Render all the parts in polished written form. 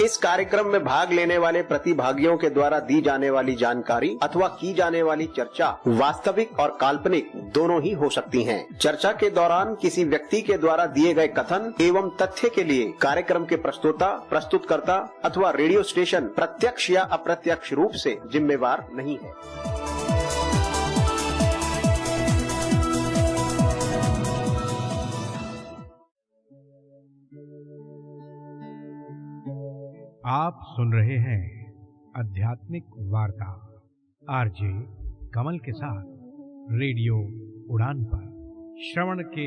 इस कार्यक्रम में भाग लेने वाले प्रतिभागियों के द्वारा दी जाने वाली जानकारी अथवा की जाने वाली चर्चा वास्तविक और काल्पनिक दोनों ही हो सकती हैं। चर्चा के दौरान किसी व्यक्ति के द्वारा दिए गए कथन एवं तथ्य के लिए कार्यक्रम के प्रस्तोता, प्रस्तुतकर्ता अथवा रेडियो स्टेशन प्रत्यक्ष या अप्रत्यक्ष रूप से जिम्मेवार नहीं है। आप सुन रहे हैं आध्यात्मिक वार्ता आरजे कमल के साथ रेडियो उड़ान पर। श्रवण के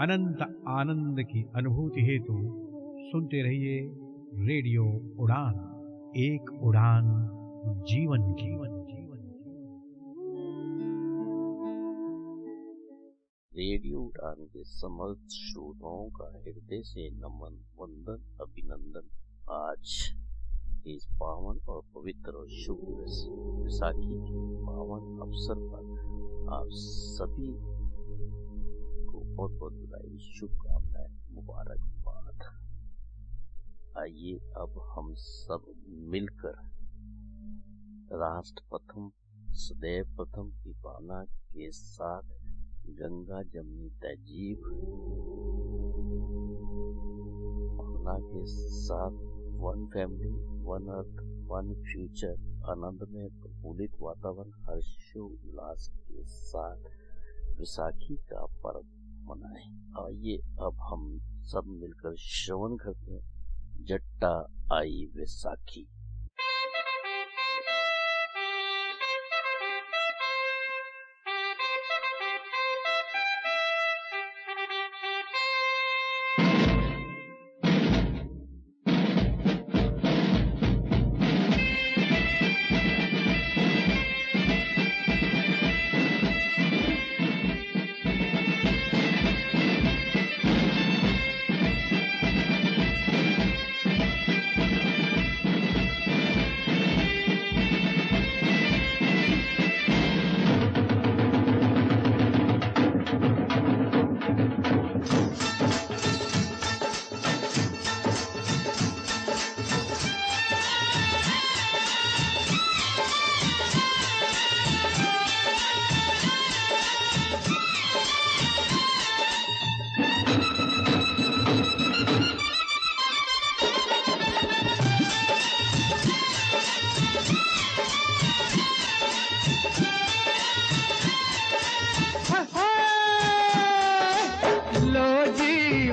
अनंत आनंद की अनुभूति हेतु सुनते रहिए रेडियो उड़ान, एक उड़ान जीवन की। रेडियो उड़ान के समस्त श्रोताओं का हृदय से नमन, वंदन, अभिनंदन। आज इस पावन और पवित्र और शुभ विसाखी के पावन अवसर पर आप सभी को बहुत बहुत बधाई, शुभकामनाएं, मुबारकबाद। आइए अब हम सब मिलकर राष्ट्र प्रथम सदैव प्रथम की भावना के साथ गंगा जमुनी तहजीब भावना के साथ one family, one earth, one future, आनंद में प्रफुल्लित वातावरण, हर्षोल्लास के साथ विसाखी का पर्व मनाएं। आइए अब हम सब मिलकर श्रवण करते हैं जट्टा आई विसाखी।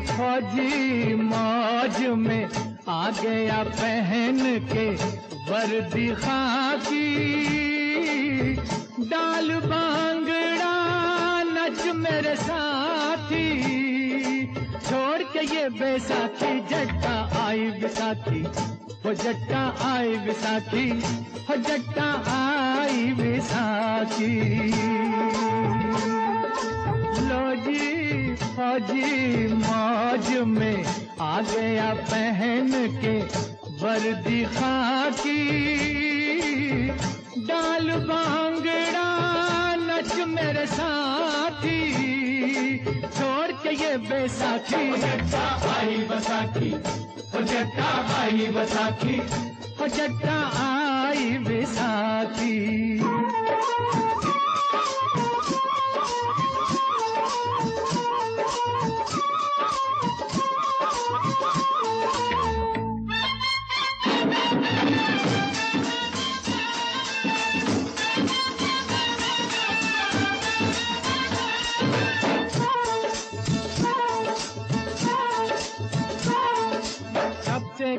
फौजी मौज में आ गया पहन के वर्दी खाकी, डाल बांगड़ा नच मेरे साथी, छोड़ के ये बैसाखी जट्टा आई विसाखी, हो जट्टा आई विसाखी, हो जट्टा आई विसाखी। लो जी फौजी मौज में आ गया पहन के वर्दी खाकी, डाल बांगड़ा नच मेरे साथी, छोड़ के ये बैसाखी, हो जट्टा आई बैसाखी, हो जट्टा आई बैसाखी, हो जट्टा आई बैसाखी।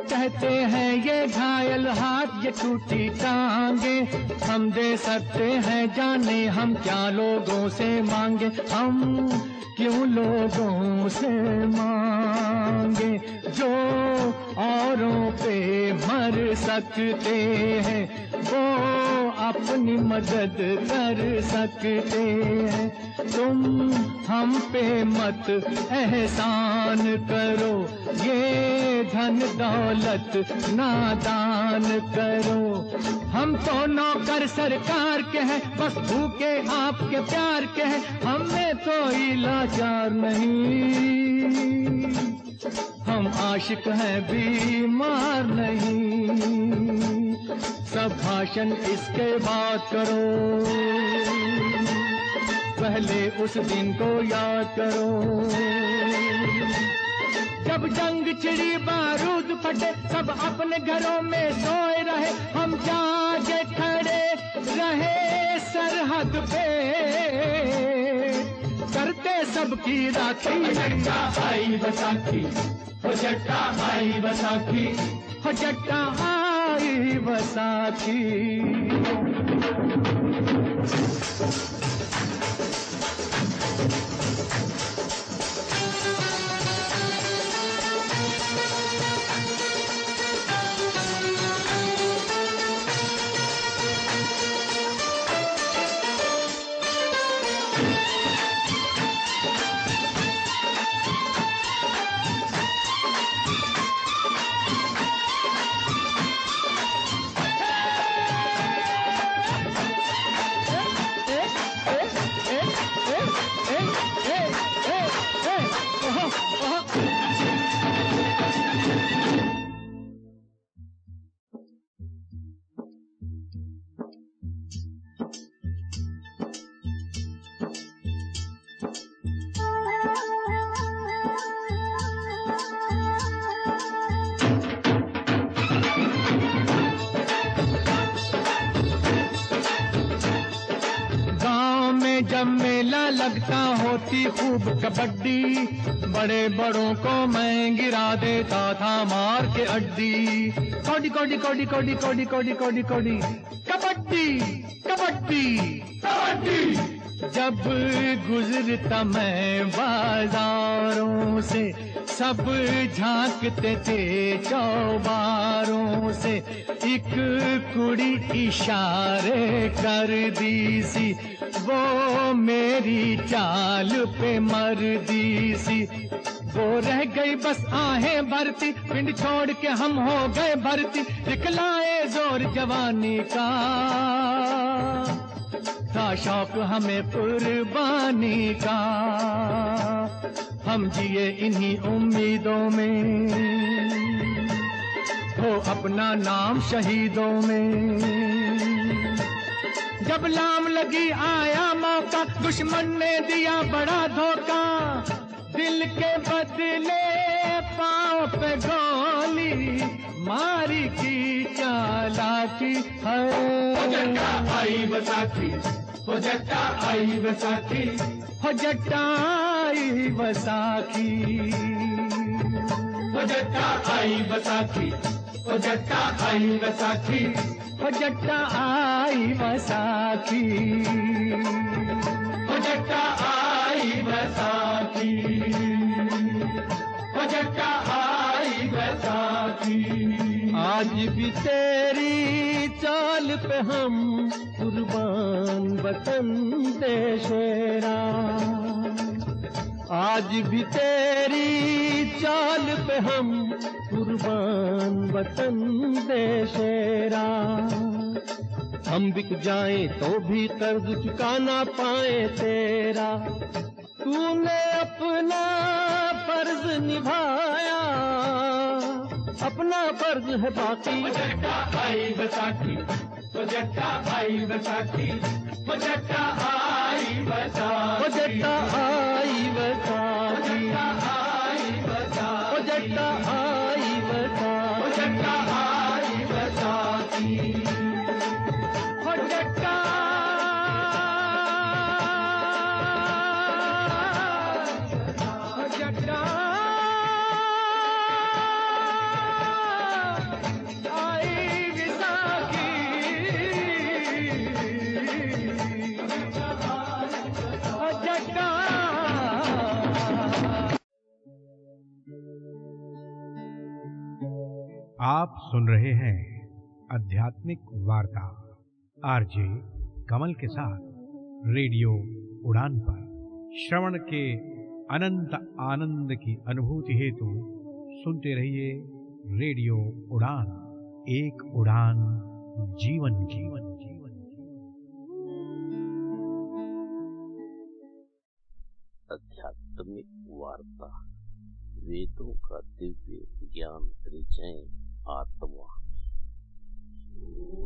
कहते हैं ये घायल हाथ, ये टूटी टांगे, हम दे सकते हैं जाने हम क्या लोगों से मांगे, हम क्यों लोगों से मांगे, जो औरों पे मर सकते हैं वो अपनी मदद कर सकते हैं। तुम हम पे मत एहसान करो, ये धन दौलत नादान करो, हम तो नौकर सरकार के हैं, बस भूखे आपके प्यार के हैं, हमें कोई लाचार नहीं, हम हम आशिक हैं बीमार नहीं। सब भाषण इसके बाद करो, पहले उस दिन को याद करो जब जंग छिड़ी बारूद फटे, सब अपने घरों में सोए रहे, हम जागे खड़े रहे सरहद पे, करते सबकी राखी। जट्टा आई बैसाखी, हो जट्टा आई बैसाखी, हो जट्टा आई बैसाखी। जब मेला लगता होती खूब कबड्डी, बड़े बड़ों को मैं गिरा देता था मार के अड्डी। कोडी कोडी कोडी कोडी कोडी कोडी कोडी कोडी कबड्डी कबड्डी कबड्डी। जब गुजरता मैं बाजारों से, सब झांकते थे चौबारों से, एक कुड़ी इशारे कर दी सी, वो मेरी चाल पे मर दी सी। वो रह गई बस आहें भरती, पिंड छोड़ के हम हो गए भरती, दिखलाए जोर जवानी का, था शौक हमें कुर्बानी का। हम जिए इन्हीं उम्मीदों में, हो अपना नाम शहीदों में। जब लाम लगी आया मौका, दुश्मन ने दिया बड़ा धोखा, दिल के बदले पाँव पे गोली मारी की चालाकी है। हो जट्टा आई बैसाखी, हो जट्टा आई बैसाखी, हो जट्टा आई बैसाखी, हो जट्टा आई बैसाखी, हो जट्टा आई बैसाखी, हो जट्टा आई बैसाखी, हो जट्टा आई बैसाखी, हो जट्टा आई बैसाखी। आज भी तेरी चाल पे हम कुर्बान वतन दे शेरा, आज भी तेरी चाल पे हम कुर्बान वतन दे शेरा। हम बिक जाएं तो भी कर्ज चुका ना पाए तेरा, तूने अपना फर्ज निभाया, अपना फर्ज है बाकी। हो जट्टा आई बैसाखी, हो जट्टा आई बैसाखी, हो जट्टा आई बैसाखी, हो जट्टा आई बैसाखी, हो जट्टा आई बैसाखी, हो जट्टा आई बैसाखी, हो जट्टा आप सुन रहे हैं आध्यात्मिक वार्ता आरजे कमल के साथ रेडियो उड़ान पर। श्रवण के अनंत आनंद की अनुभूति हेतु सुनते रहिए रेडियो उड़ान, एक उड़ान जीवन की। आध्यात्मिक वार्ता वेदों का दिव्य ज्ञान रिझे आत्मा।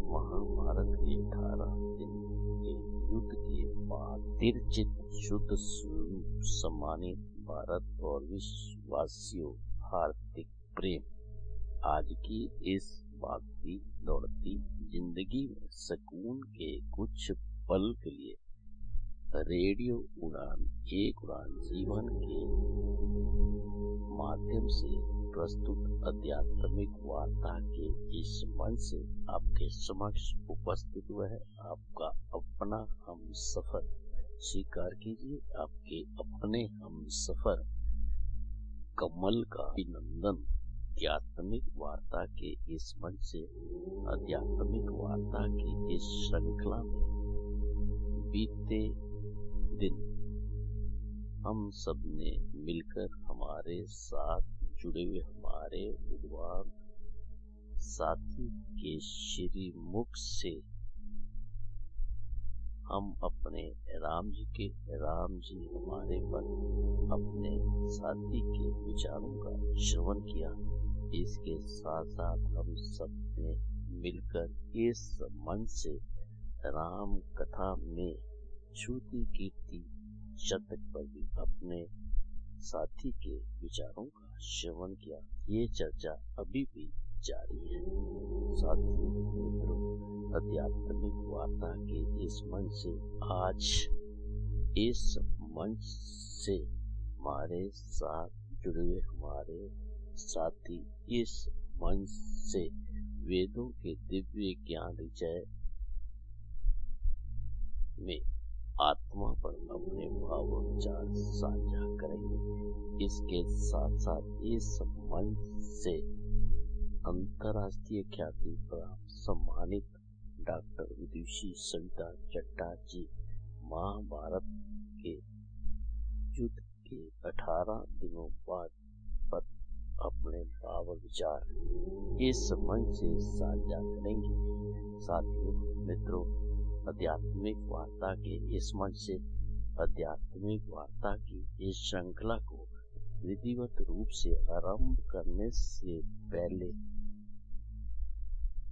महाभारत के 18 दिन के युद्ध के बाद तिरचित शुद्ध स्वरूप सम्मानित भारत और विश्ववासियों हार्दिक प्रेम। आज की इस भागती दौड़ती जिंदगी में सुकून के कुछ पल के लिए रेडियो उड़ान एक उड़ान जीवन के माध्यम से प्रस्तुत आध्यात्मिक वार्ता के इस मंच से आपके समक्ष उपस्थित हुआ है आपका अपना हम सफर। स्वीकार कीजिए आपके अपने हम सफर कमल का अभिनंदन। आध्यात्मिक वार्ता के इस मंच से आध्यात्मिक वार्ता की इस श्रृंखला में बीते दिन हम सब ने मिलकर हमारे साथ जुड़े हुए हमारे विद्वान साथी के श्री मुख से हम अपने राम जी हमारे पर अपने साथी के विचारों का श्रवण किया। इसके साथ साथ हम सब ने मिलकर इस मंच से राम कथा में श्रुति कीर्ति शतक पर भी अपने साथी के विचारों का श्रवण किया। ये चर्चा अभी भी जारी है। साथियों मित्रों, आध्यात्मिक वार्ता के इस मंच से आज इस मंच से हमारे साथ जुड़े हुए हमारे साथी इस मंच से वेदों के दिव्य ज्ञान विजय में आत्मा पर अपने भाव विचार साझा करेंगे। इसके साथ साथ इस मंच से अंतर्राष्ट्रीय ख्याति प्राप्त सम्मानित डॉक्टर विदुषी सविता चट्टा जी महाभारत के युद्ध के 18 दिनों बाद पर अपने भाव विचार इस मंच से साझा करेंगे। साथियों मित्रों, आध्यात्मिक वार्ता के इस मंच से आध्यात्मिक वार्ता की इस श्रृंखला को विधिवत रूप से आरंभ करने से पहले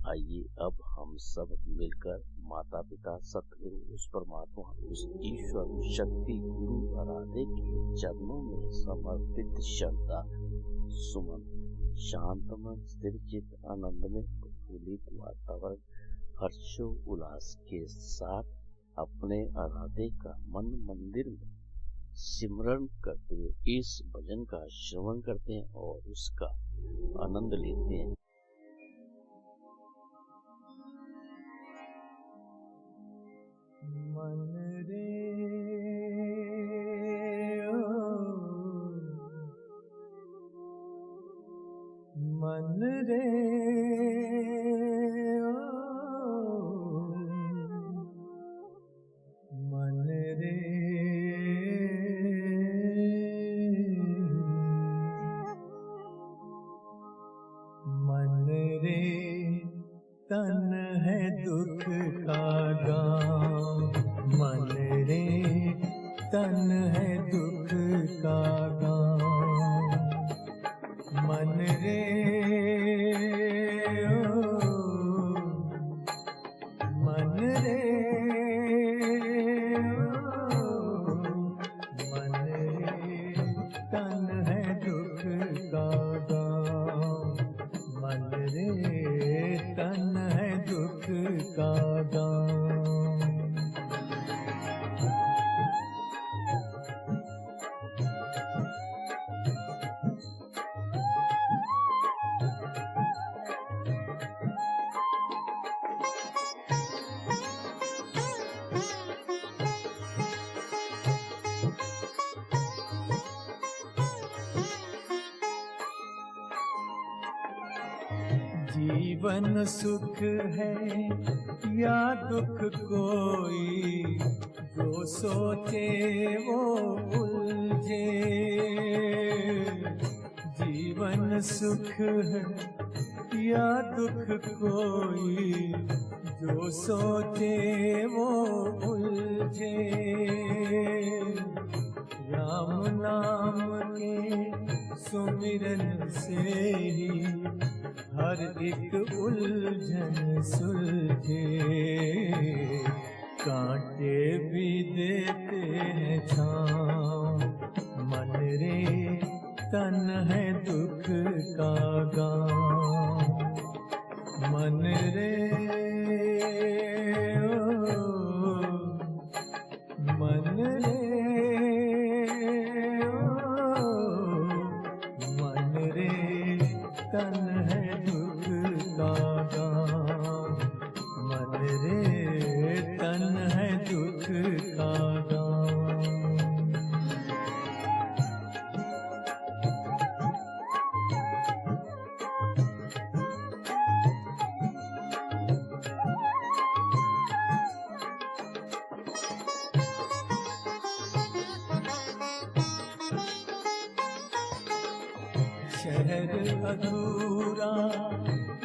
आइए अब हम सब मिलकर माता पिता सतगुरु उस परमात्मा उस ईश्वर शक्ति गुरु आराध्य के चरणों में समर्पित श्रद्धा सुमन शांतमन स्थिर चित्त आनंद में प्रफुल्लित वातावरण हर्षो उल्लास के साथ अपने आराध्य का मन मंदिर में सिमरन करते हुए इस भजन का श्रवण करते हैं और उसका आनंद लेते हैं। मन रे मन रे मन रे मन रे तन है दुख का गाँव। मन रे तन है दुख का गाँव। मन रे मन रे मन रे तन है दुख का गाँव। मन रे तन है दुख का गाँव। जीवन सुख है या दुख कोई, जो सोचे वो उलझे। जीवन सुख है या दुख कोई, जो सोचे वो उलझे। राम नाम के सुमिरन से ही हर एक उलझन सुलझे, कांटे भी देते हैं छाँव, मन रे तन है दुख का गाँव, मन रे मन रे मन रे तन है दुख का गाँव, मन रे तन है दुख का गाँव। शहर अधूरा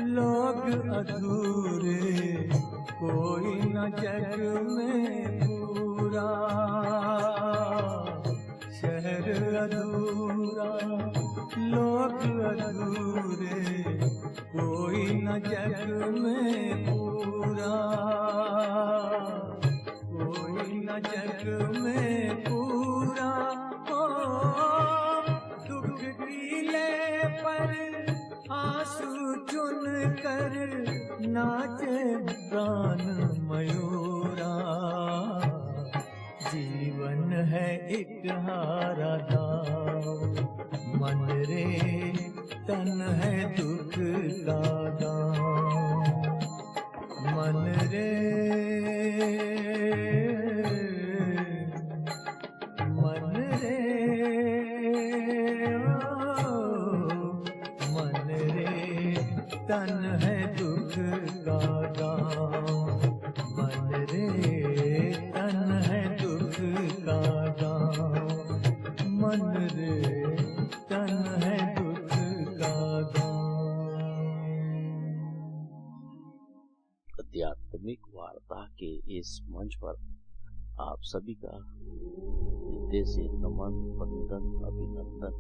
लोग अधूरे, कोई न जग में पूरा। शहर अधूरा लोग अधूरे, कोई न जग में पूरा, कोई न जग में पूरा। दुख कीले पर आंसू चुन कर नाचे प्राण मयूरा, जीवन है एक हारा दाव, मन रे तन है दुख का गाँव, मन रे मन रे मन रे तन है दुख का गाँव, मन रे तन है दुख का गाँव, मन रे तन है दुख का गाँव। आध्यात्मिक वार्ता के इस मंच पर आप सभी का हृदय से नमन, वंदन, अभिनंदन।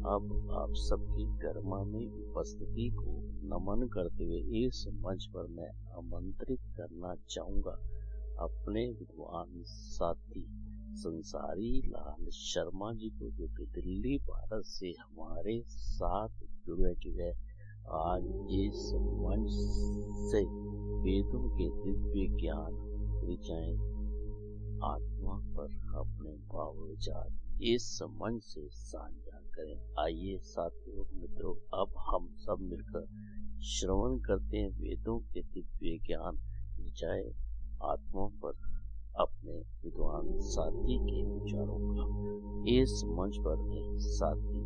अब आप सबकी गर्मामी उपस्थिति को नमन करते हुए इस मंच पर मैं आमंत्रित करना चाहूँगा अपने विद्वान साथी संसारी लाल शर्मा जी को, जो कि दिल्ली भारत से हमारे साथ जुड़े हुए आज इस मंच से वेदों के दिव्य ज्ञान ऋचाएं आत्मा पर अपने भाव विचार इस मंच से साझा करें। आइए साथियों मित्रों, अब हम सब मिलकर श्रवण करते हैं वेदों के दिव्य ज्ञान ऋचाएं आत्मा पर अपने विद्वान साथी के विचारों का। इस मंच पर साथी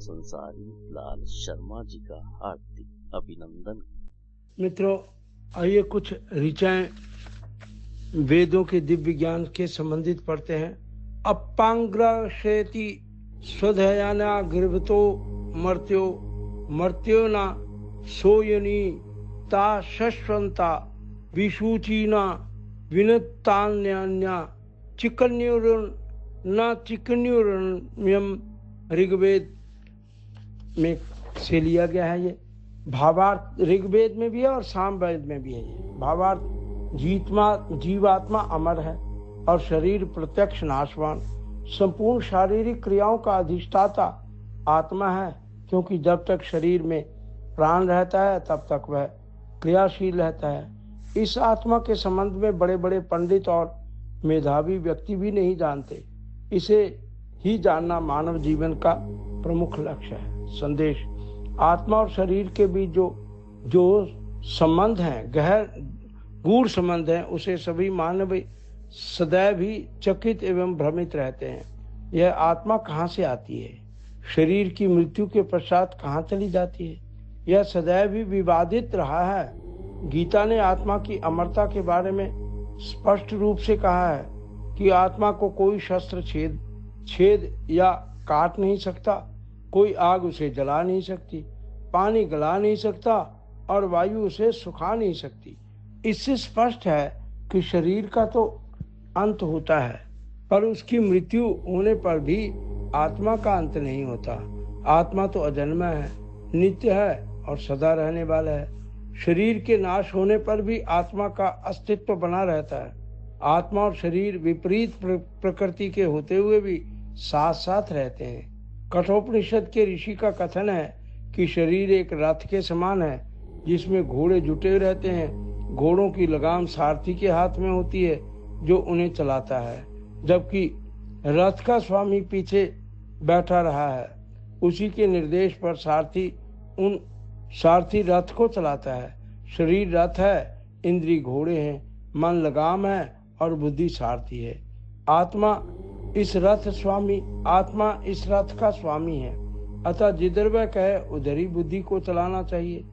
संसारी लाल शर्मा जी का हार्दिक अभिनंदन। मित्रों, आइए कुछ ऋचाएं वेदों के दिव्य ज्ञान के संबंधित पढ़ते हैं। अपांग्रशेति स्वधयाना गृभतो मर्त्यो मर्त्यो न सोयनी ता शश्वंता विशूचीना विनुत्तान्यान्या चिकन्युरन न चिकन्युरम्यम ऋग्वेद में से लिया गया है। ये भावार्थ ऋग्वेद में भी है और सामवेद में भी है। ये भावार्थ जीवात्मा अमर है और शरीर प्रत्यक्ष नाशवान, संपूर्ण शारीरिक क्रियाओं का अधिष्ठाता आत्मा है, क्योंकि जब तक शरीर में प्राण रहता है तब तक वह क्रियाशील रहता है। इस आत्मा के संबंध में बड़े बड़े पंडित और मेधावी व्यक्ति भी नहीं जानते। इसे ही जानना मानव जीवन का प्रमुख लक्ष्य है। संदेश: आत्मा और शरीर के बीच जो संबंध है, गूढ़ संबंध है, उसे सभी मानव सदैव ही चकित एवं भ्रमित रहते हैं। यह आत्मा कहाँ से आती है, शरीर की मृत्यु के पश्चात कहाँ चली जाती है, यह सदैव ही विवादित रहा है। गीता ने आत्मा की अमरता के बारे में स्पष्ट रूप से कहा है कि आत्मा को कोई शस्त्र छेद या काट नहीं सकता, कोई आग उसे जला नहीं सकती, पानी गला नहीं सकता और वायु उसे सुखा नहीं सकती। इससे स्पष्ट है कि शरीर का तो अंत होता है, पर उसकी मृत्यु होने पर भी आत्मा का अंत नहीं होता। आत्मा तो अजन्मा है, नित्य है और सदा रहने वाला है। शरीर के नाश होने पर भी आत्मा का अस्तित्व बना रहता है। आत्मा और शरीर विपरीत प्रकृति के होते हुए भी साथ साथ रहते हैं। कठोपनिषद के ऋषि का कथन है कि शरीर एक रथ के समान है जिसमें घोड़े जुटे रहते हैं। घोड़ों की लगाम सारथी के हाथ में होती है जो उन्हें चलाता है, जबकि रथ का स्वामी पीछे बैठा रहा है। उसी के निर्देश पर सारथी रथ को चलाता है। शरीर रथ है, इंद्रिय घोड़े हैं, मन लगाम है और बुद्धि सारथी है। आत्मा इस रथ का स्वामी है। अतः जिधर वह कहे उधर ही बुद्धि को चलना चाहिए।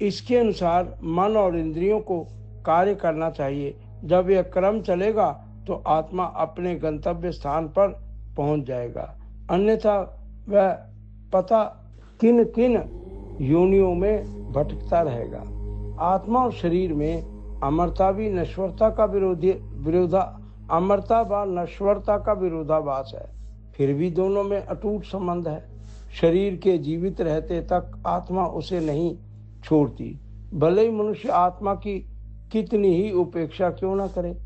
इसके अनुसार मन और इंद्रियों को कार्य करना चाहिए। जब यह क्रम चलेगा तो आत्मा अपने गंतव्य स्थान पर पहुंच जाएगा, अन्यथा वह पता किन किन योनियों में भटकता रहेगा। आत्मा और शरीर में अमरता व नश्वरता का विरोधाभास है, फिर भी दोनों में अटूट संबंध है। शरीर के जीवित रहते तक आत्मा उसे नहीं छोड़ती, भले ही मनुष्य आत्मा की कितनी ही उपेक्षा क्यों न करे।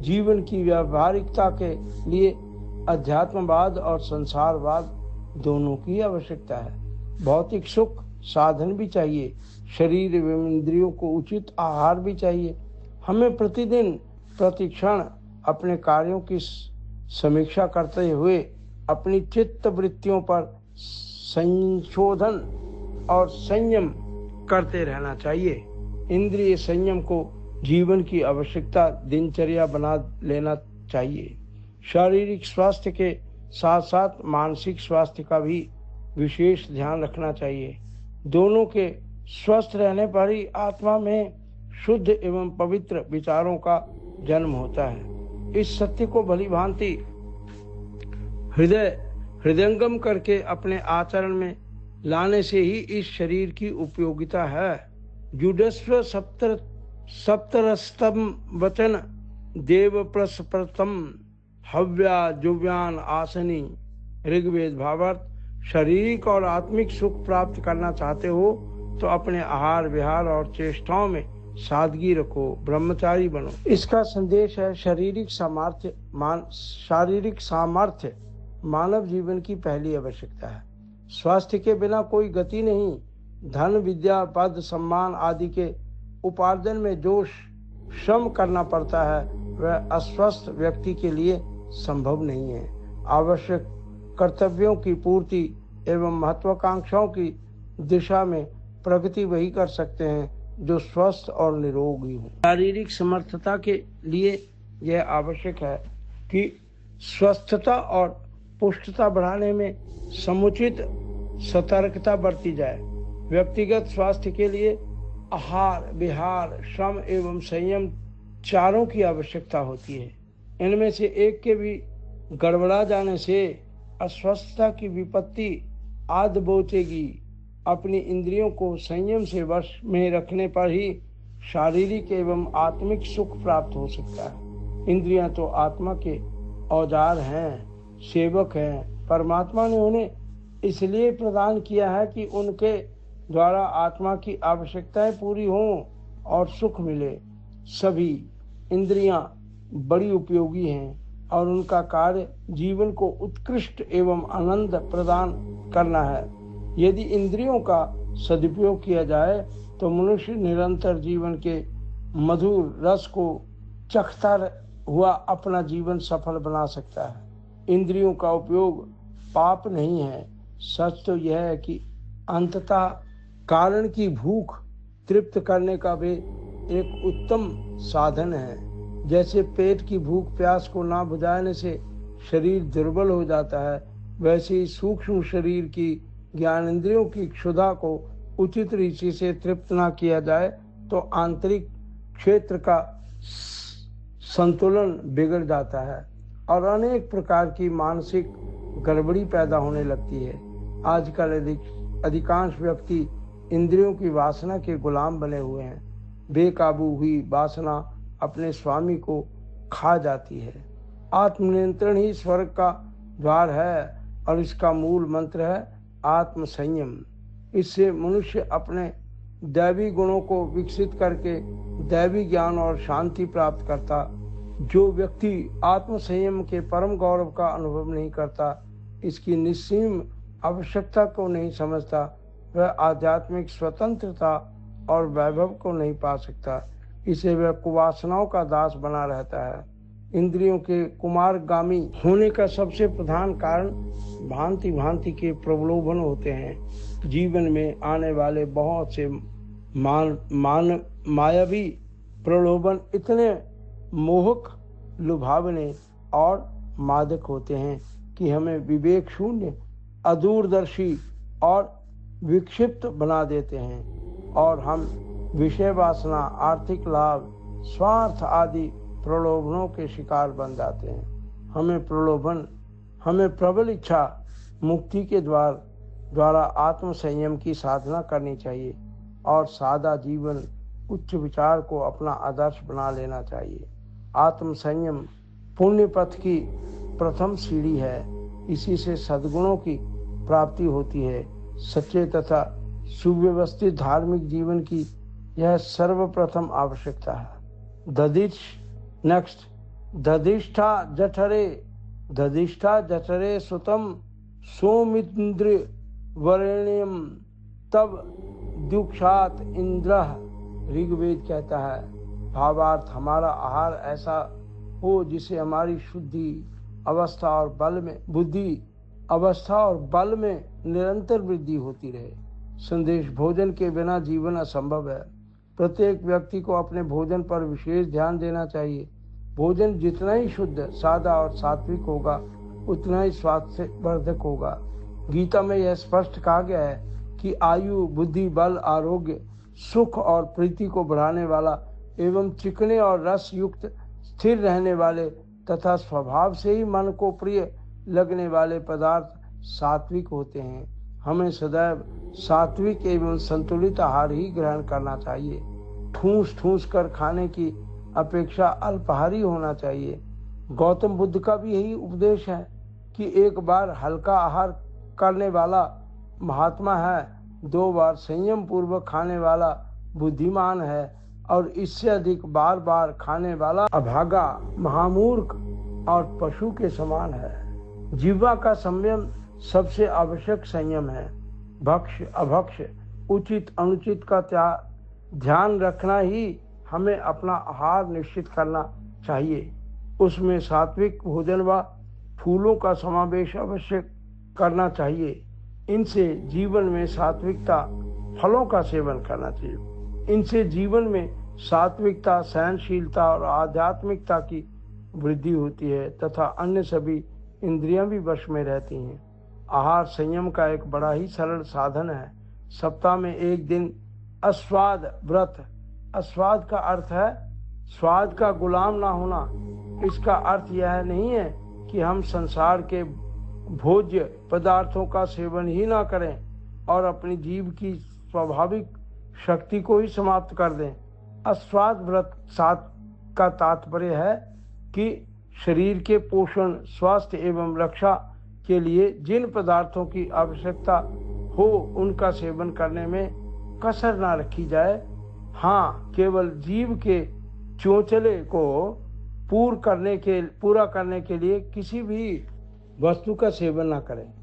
जीवन की व्यावहारिकता के लिए अध्यात्मवाद और संसारवाद दोनों की आवश्यकता है। भौतिक सुख साधन भी चाहिए, शरीर एवं इंद्रियों को उचित आहार भी चाहिए। हमें प्रतिदिन प्रतिक्षण अपने कार्यों की समीक्षा करते हुए अपनी चित्त वृत्तियों पर संशोधन और संयम करते रहना चाहिए। इंद्रिय संयम को जीवन की आवश्यकता दिनचर्या बना लेना चाहिए। शारीरिक स्वास्थ्य के साथ साथ मानसिक स्वास्थ्य का भी विशेष ध्यान रखना चाहिए। दोनों के स्वस्थ रहने पर ही आत्मा में शुद्ध एवं पवित्र विचारों का जन्म होता है। इस सत्य को भली भांति हृदयंगम करके अपने आचरण में लाने से ही इस शरीर की उपयोगिता है। जुडस्व सप्तरस्तम वचन देव प्रसप्रतम हव्या जुव्यान आसनी। ऋग्वेद भावार्थ। शारीरिक और आत्मिक सुख प्राप्त करना चाहते हो तो अपने आहार विहार और चेष्टाओं में सादगी रखो, ब्रह्मचारी बनो। इसका संदेश है शारीरिक सामर्थ्य मानव जीवन की पहली आवश्यकता है। स्वास्थ्य के बिना कोई गति नहीं। धन विद्या पद सम्मान आदि के उपार्जन में जो श्रम करना पड़ता है वह अस्वस्थ व्यक्ति के लिए संभव नहीं है। आवश्यक कर्तव्यों की पूर्ति एवं महत्वाकांक्षाओं की दिशा में प्रगति वही कर सकते हैं जो स्वस्थ और निरोगी हो। शारीरिक समर्थता के लिए यह आवश्यक है कि स्वस्थता और पुष्टता बढ़ाने में समुचित सतर्कता बरती जाए। व्यक्तिगत स्वास्थ्य के लिए आहार विहार श्रम एवं संयम चारों की आवश्यकता होती है। इनमें से एक के भी गड़बड़ा जाने से अस्वस्थता की विपत्ति आद बोचेगी। अपनी इंद्रियों को संयम से वश में रखने पर ही शारीरिक एवं आत्मिक सुख प्राप्त हो सकता है। इंद्रियां तो आत्मा के औजार हैं, सेवक हैं। परमात्मा ने उन्हें इसलिए प्रदान किया है कि उनके द्वारा आत्मा की आवश्यकताएं पूरी हों और सुख मिले। सभी इंद्रियां बड़ी उपयोगी हैं और उनका कार्य जीवन को उत्कृष्ट एवं आनंद प्रदान करना है। यदि इंद्रियों का सदुपयोग किया जाए तो मनुष्य निरंतर जीवन के मधुर रस को चखता हुआ अपना जीवन सफल बना सकता है। इंद्रियों का उपयोग पाप नहीं है। सच तो यह है कि अंततः कारण की भूख तृप्त करने का भी एक उत्तम साधन है। जैसे पेट की भूख प्यास को ना बुझाने से शरीर दुर्बल हो जाता है, वैसे ही सूक्ष्म शरीर की ज्ञानेंद्रियों की क्षुधा को उचित रीति से तृप्त ना किया जाए तो आंतरिक क्षेत्र का संतुलन बिगड़ जाता है और अनेक प्रकार की मानसिक गड़बड़ी पैदा होने लगती है। आजकल अधिकांश व्यक्ति इंद्रियों की वासना के गुलाम बने हुए हैं। बेकाबू हुई वासना अपने स्वामी को खा जाती है। आत्मनियंत्रण ही स्वर्ग का द्वार है और इसका मूल मंत्र है आत्म संयम। इससे मनुष्य अपने दैवी गुणों को विकसित करके दैवी ज्ञान और शांति प्राप्त करता। जो व्यक्ति आत्म संयम के परम गौरव का अनुभव नहीं करता, इसकी निस्सीम आवश्यकता को नहीं समझता, वह आध्यात्मिक स्वतंत्रता और वैभव को नहीं पा सकता। इसे वह कुवासनाओं का दास बना रहता है। इंद्रियों के कुमारगामी होने का सबसे प्रधान कारण भांति भांति के प्रलोभन होते हैं। जीवन में आने वाले बहुत से मायावी प्रलोभन इतने मोहक, लुभावने और मादक होते हैं कि हमें विवेक शून्य, अदूरदर्शी और विक्षिप्त बना देते हैं और हम विषय वासना, आर्थिक लाभ, स्वार्थ आदि प्रलोभनों के शिकार बन जाते हैं। हमें प्रबल इच्छा मुक्ति के द्वारा आत्म संयम की साधना करनी चाहिए और सादा जीवन, उच्च विचार को अपना आदर्श बना लेना चाहिए। आत्म संयम पुण्य पथ की प्रथम सीढ़ी है। इसी से सद्गुणों की प्राप्ति होती है। सच्चे तथा सुव्यवस्थित धार्मिक जीवन की यह सर्वप्रथम आवश्यकता है। दधिष्ठा जठरे सुतम सोमिन्द्र वरेण्यम तब दुक्षात इंद्र, ऋग्वेद कहता है। भावार्थ, हमारा आहार ऐसा हो जिसे हमारी बुद्धि अवस्था और बल में निरंतर वृद्धि होती रहे। संदेश, भोजन के बिना जीवन असंभव है। प्रत्येक व्यक्ति को अपने भोजन पर विशेष ध्यान देना चाहिए। भोजन जितना ही शुद्ध, सादा और सात्विक होगा, उतना ही स्वास्थ्यवर्धक होगा। गीता में यह स्पष्ट कहा गया है कि आयु, बुद्धि, बल, आरोग्य, सुख और प्रीति को बढ़ाने वाला एवं चिकने और रस युक्त, स्थिर रहने वाले तथा स्वभाव से ही मन को प्रिय लगने वाले पदार्थ सात्विक होते हैं। हमें सदैव सात्विक एवं संतुलित आहार ही ग्रहण करना चाहिए। ठूस ठूस कर खाने की अपेक्षा अल्पाहारी होना चाहिए। गौतम बुद्ध का भी यही उपदेश है कि एक बार हल्का आहार करने वाला महात्मा है, 2 बार संयम पूर्वक खाने वाला बुद्धिमान है और इससे अधिक बार बार खाने वाला अभागा, महामूर्ख और पशु के समान है। जीवा का संयम सबसे आवश्यक संयम है। भक्ष, अभक्ष, उचित अनुचित का ध्यान रखना ही हमें अपना आहार निश्चित करना चाहिए। उसमें सात्विक भोजन व फूलों का समावेश अवश्य करना चाहिए। इनसे जीवन में सात्विकता, फलों का सेवन करना चाहिए। इनसे जीवन में सात्विकता, सहनशीलता और आध्यात्मिकता की वृद्धि होती है तथा अन्य सभी इंद्रियां भी वश में रहती हैं। आहार संयम का एक बड़ा ही सरल साधन है। सप्ताह में एक दिन अस्वाद व्रत। अस्वाद का अर्थ है स्वाद का गुलाम ना होना। इसका अर्थ यह नहीं है कि हम संसार के भोज्य पदार्थों का सेवन ही ना करें और अपनी जीव की स्वाभाविक शक्ति को ही समाप्त कर दें। अस्वाद व्रत का तात्पर्य है कि शरीर के पोषण, स्वास्थ्य एवं रक्षा के लिए जिन पदार्थों की आवश्यकता हो उनका सेवन करने में कसर ना रखी जाए। हाँ, केवल जीव के चोचले को पूरा करने के लिए किसी भी वस्तु का सेवन ना करें।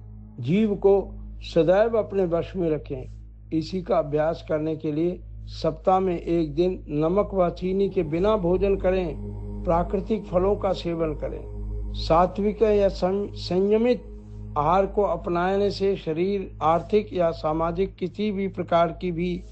जीव को सदैव अपने वश में रखें। इसी का अभ्यास करने के लिए सप्ताह में एक दिन नमक व चीनी के बिना भोजन करें। प्राकृतिक फलों का सेवन करें। सात्विक या संयमित आहार को अपनाने से शरीर, आर्थिक या सामाजिक किसी भी प्रकार की भी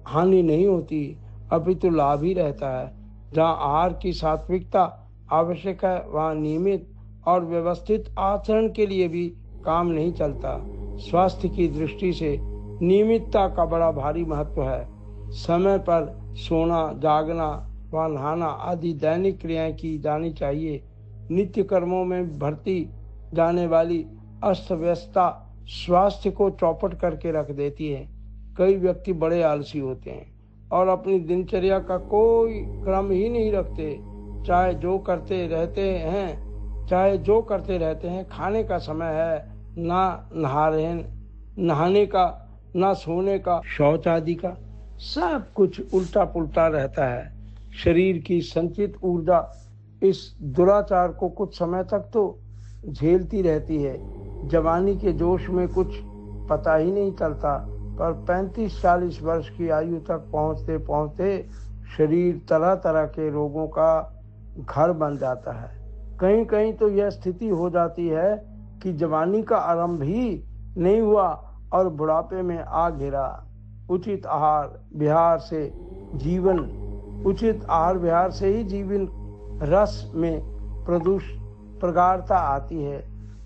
हानि नहीं होती, अपितु लाभ ही रहता है। जहाँ आहार की सात्विकता आवश्यक है, वहाँ नियमित और व्यवस्थित आचरण के लिए भी काम नहीं चलता। स्वास्थ्य की दृष्टि से नियमितता का बड़ा भारी महत्व है। समय पर सोना, जागना व नहाना आदि दैनिक क्रियाएं की जानी चाहिए। नित्य कर्मों में भरती जाने वाली अस्त व्यस्तता स्वास्थ्य को चौपट करके रख देती है। कई व्यक्ति बड़े आलसी होते हैं और अपनी दिनचर्या का कोई क्रम ही नहीं रखते। चाहे जो करते रहते हैं चाहे जो करते रहते हैं, खाने का समय है, ना नहाने का, ना सोने का, शौच आदि का, सब कुछ उल्टा पुल्टा रहता है। शरीर की संचित ऊर्जा इस दुराचार को कुछ समय तक तो झेलती रहती है। जवानी के जोश में कुछ पता ही नहीं चलता, पर 35-40 वर्ष की आयु तक पहुंचते पहुंचते शरीर तरह तरह के रोगों का घर बन जाता है। कहीं कहीं तो यह स्थिति हो जाती है कि जवानी का आरंभ ही नहीं हुआ और बुढ़ापे में आ घिरा। उचित आहार विहार से ही जीवन रस में प्रगाढ़ता आती है,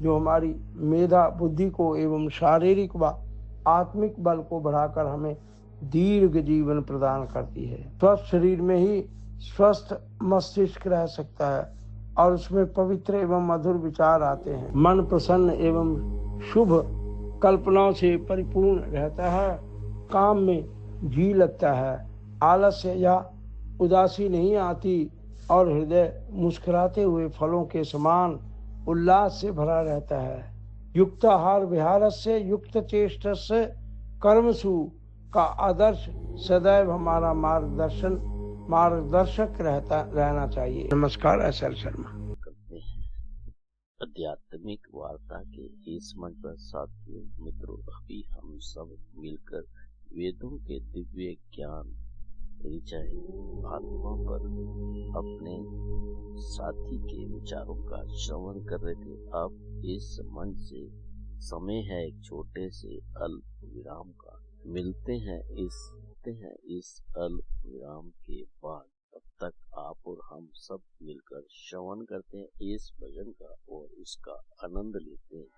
जो हमारी मेधा बुद्धि को एवं शारीरिक व आत्मिक बल को बढ़ाकर हमें दीर्घ जीवन प्रदान करती है। स्वस्थ शरीर में ही स्वस्थ मस्तिष्क रह सकता है और उसमें पवित्र एवं मधुर विचार आते हैं। मन प्रसन्न एवं शुभ कल्पनाओं से परिपूर्ण रहता है। काम में जी लगता है, आलस्य या उदासी नहीं आती और हृदय मुस्कुराते हुए फलों के समान उल्लास से भरा रहता है। युक्ताहार विहारस्य युक्त चेष्टस्य कर्मसु का आदर्श सदैव हमारा मार्गदर्शक रहना चाहिए। नमस्कार, एस.एल. शर्मा। आध्यात्मिक वार्ता के इस मंच पर साथियों मित्रों, अभी हम सब मिलकर वेदों के दिव्य ज्ञान ऋचाएं आत्मा पर अपने साथी के विचारों का श्रवण कर रहे थे। अब इस मंच से समय है एक छोटे से अल्प विराम का। मिलते हैं इस अल्प विराम के बाद। तब तक आप और हम सब मिलकर श्रवण करते हैं इस भजन का और इसका आनंद लेते हैं।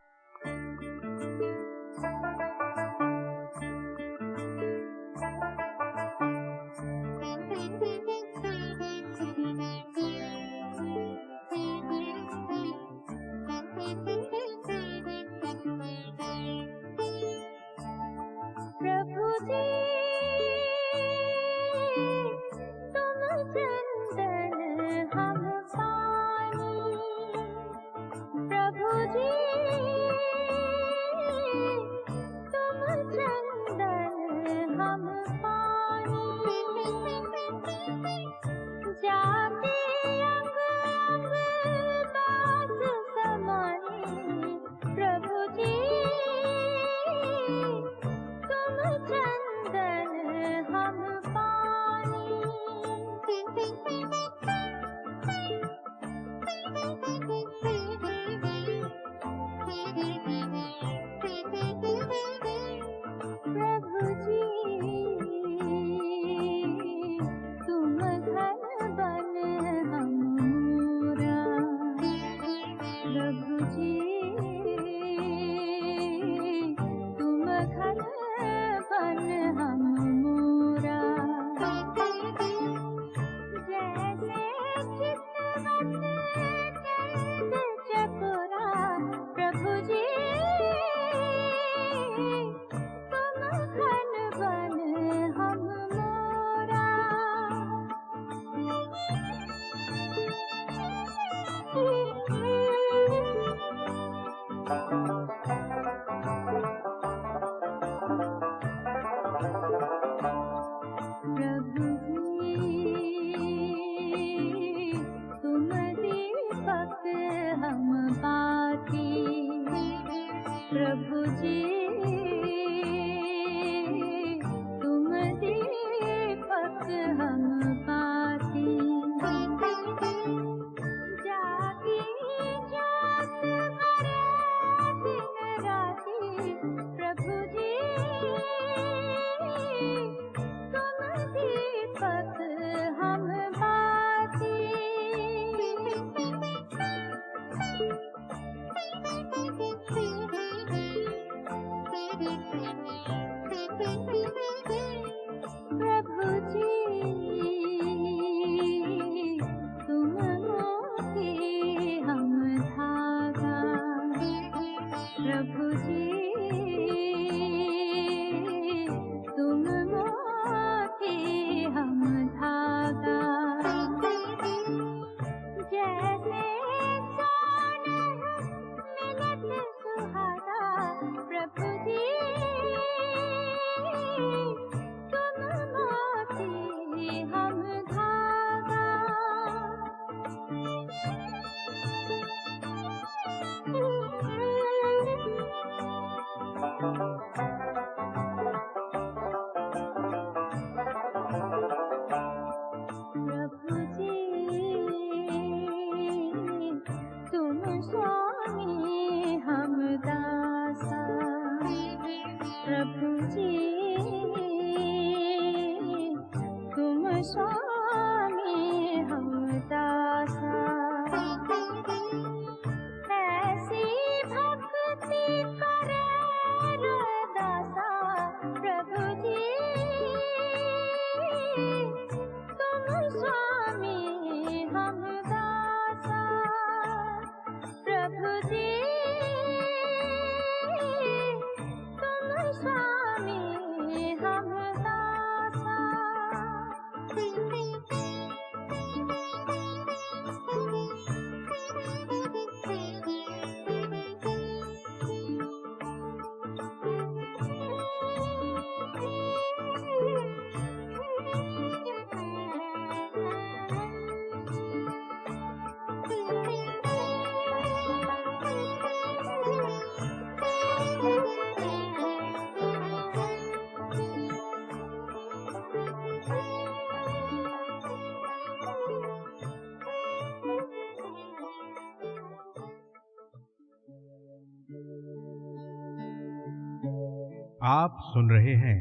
आप सुन रहे हैं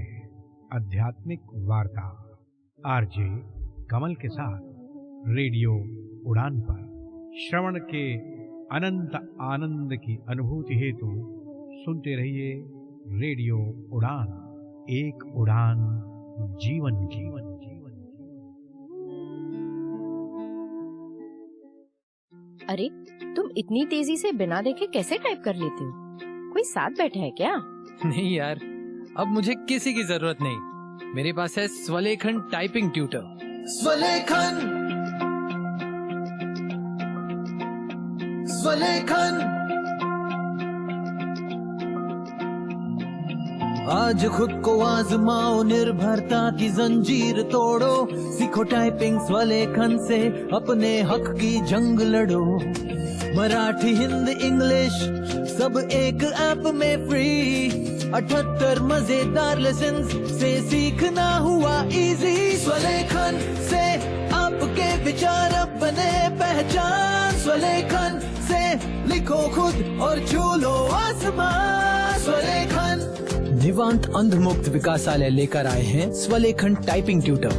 आध्यात्मिक वार्ता आरजे कमल के साथ रेडियो उड़ान पर। श्रवण के अनंत आनंद की अनुभूति हेतु सुनते रहिए रेडियो उड़ान। एक उड़ान जीवन की। अरे तुम इतनी तेजी से बिना देखे कैसे टाइप कर लेते हो? कोई साथ बैठा है क्या? नहीं यार, अब मुझे किसी की जरूरत नहीं। मेरे पास है स्वलेखन टाइपिंग ट्यूटर। स्वलेखन, स्वलेखन। आज खुद को आजमाओ, निर्भरता की जंजीर तोड़ो। सीखो टाइपिंग स्वलेखन से, अपने हक की जंग लड़ो। मराठी, हिंदी, इंग्लिश सब एक ऐप में फ्री। 78 मजेदार लेसन से सीखना हुआ इजी। स्वलेखन से आपके विचार अब बने पहचान। स्वलेखन से लिखो खुद और छू लो आसमान। स्वलेखन। निवांत अंधमुक्त विकासालय लेकर आए हैं स्वलेखन टाइपिंग ट्यूटर,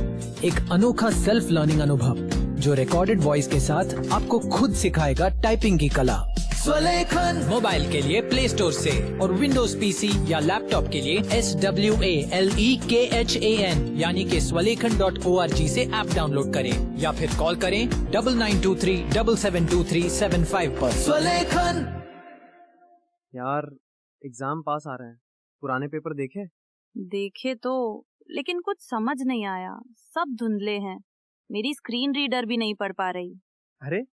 एक अनोखा सेल्फ लर्निंग अनुभव जो रिकॉर्डेड वॉइस के साथ आपको खुद सिखाएगा टाइपिंग की कला। स्वलेखन मोबाइल के लिए प्ले स्टोर से और विंडोज पीसी या लैपटॉप के लिए SWALEKHAN यानी कि swalekan.org से ऐप डाउनलोड करें या फिर कॉल करें 9923772375 पर। स्वलेखन। यार एग्जाम पास आ रहे हैं, पुराने पेपर देखे? देखे तो, लेकिन कुछ समझ नहीं आया। सब धुंधले हैं। मेरी स्क्रीन रीडर भी नहीं पढ़ पा रही। अरे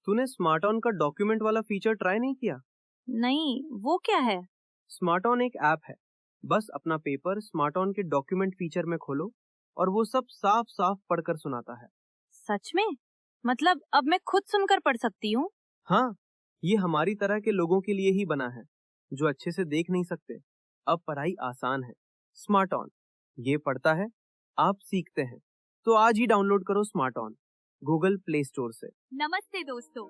तूने स्मार्ट ऑन का डॉक्यूमेंट वाला फीचर ट्राई नहीं किया? नहीं, वो क्या है? स्मार्ट ऑन एक ऐप है। बस अपना पेपर स्मार्ट ऑन के डॉक्यूमेंट फीचर में खोलो और वो सब साफ साफ पढ़कर सुनाता है। सच में? मतलब अब मैं खुद सुनकर पढ़ सकती हूँ? हाँ, ये हमारी तरह के लोगों के लिए ही बना है जो अच्छे से देख नहीं सकते। अब पढ़ाई आसान है। स्मार्ट ऑन, ये पढ़ता है, आप सीखते हैं। तो आज ही डाउनलोड करो smart on Google play store से। नमस्ते दोस्तों,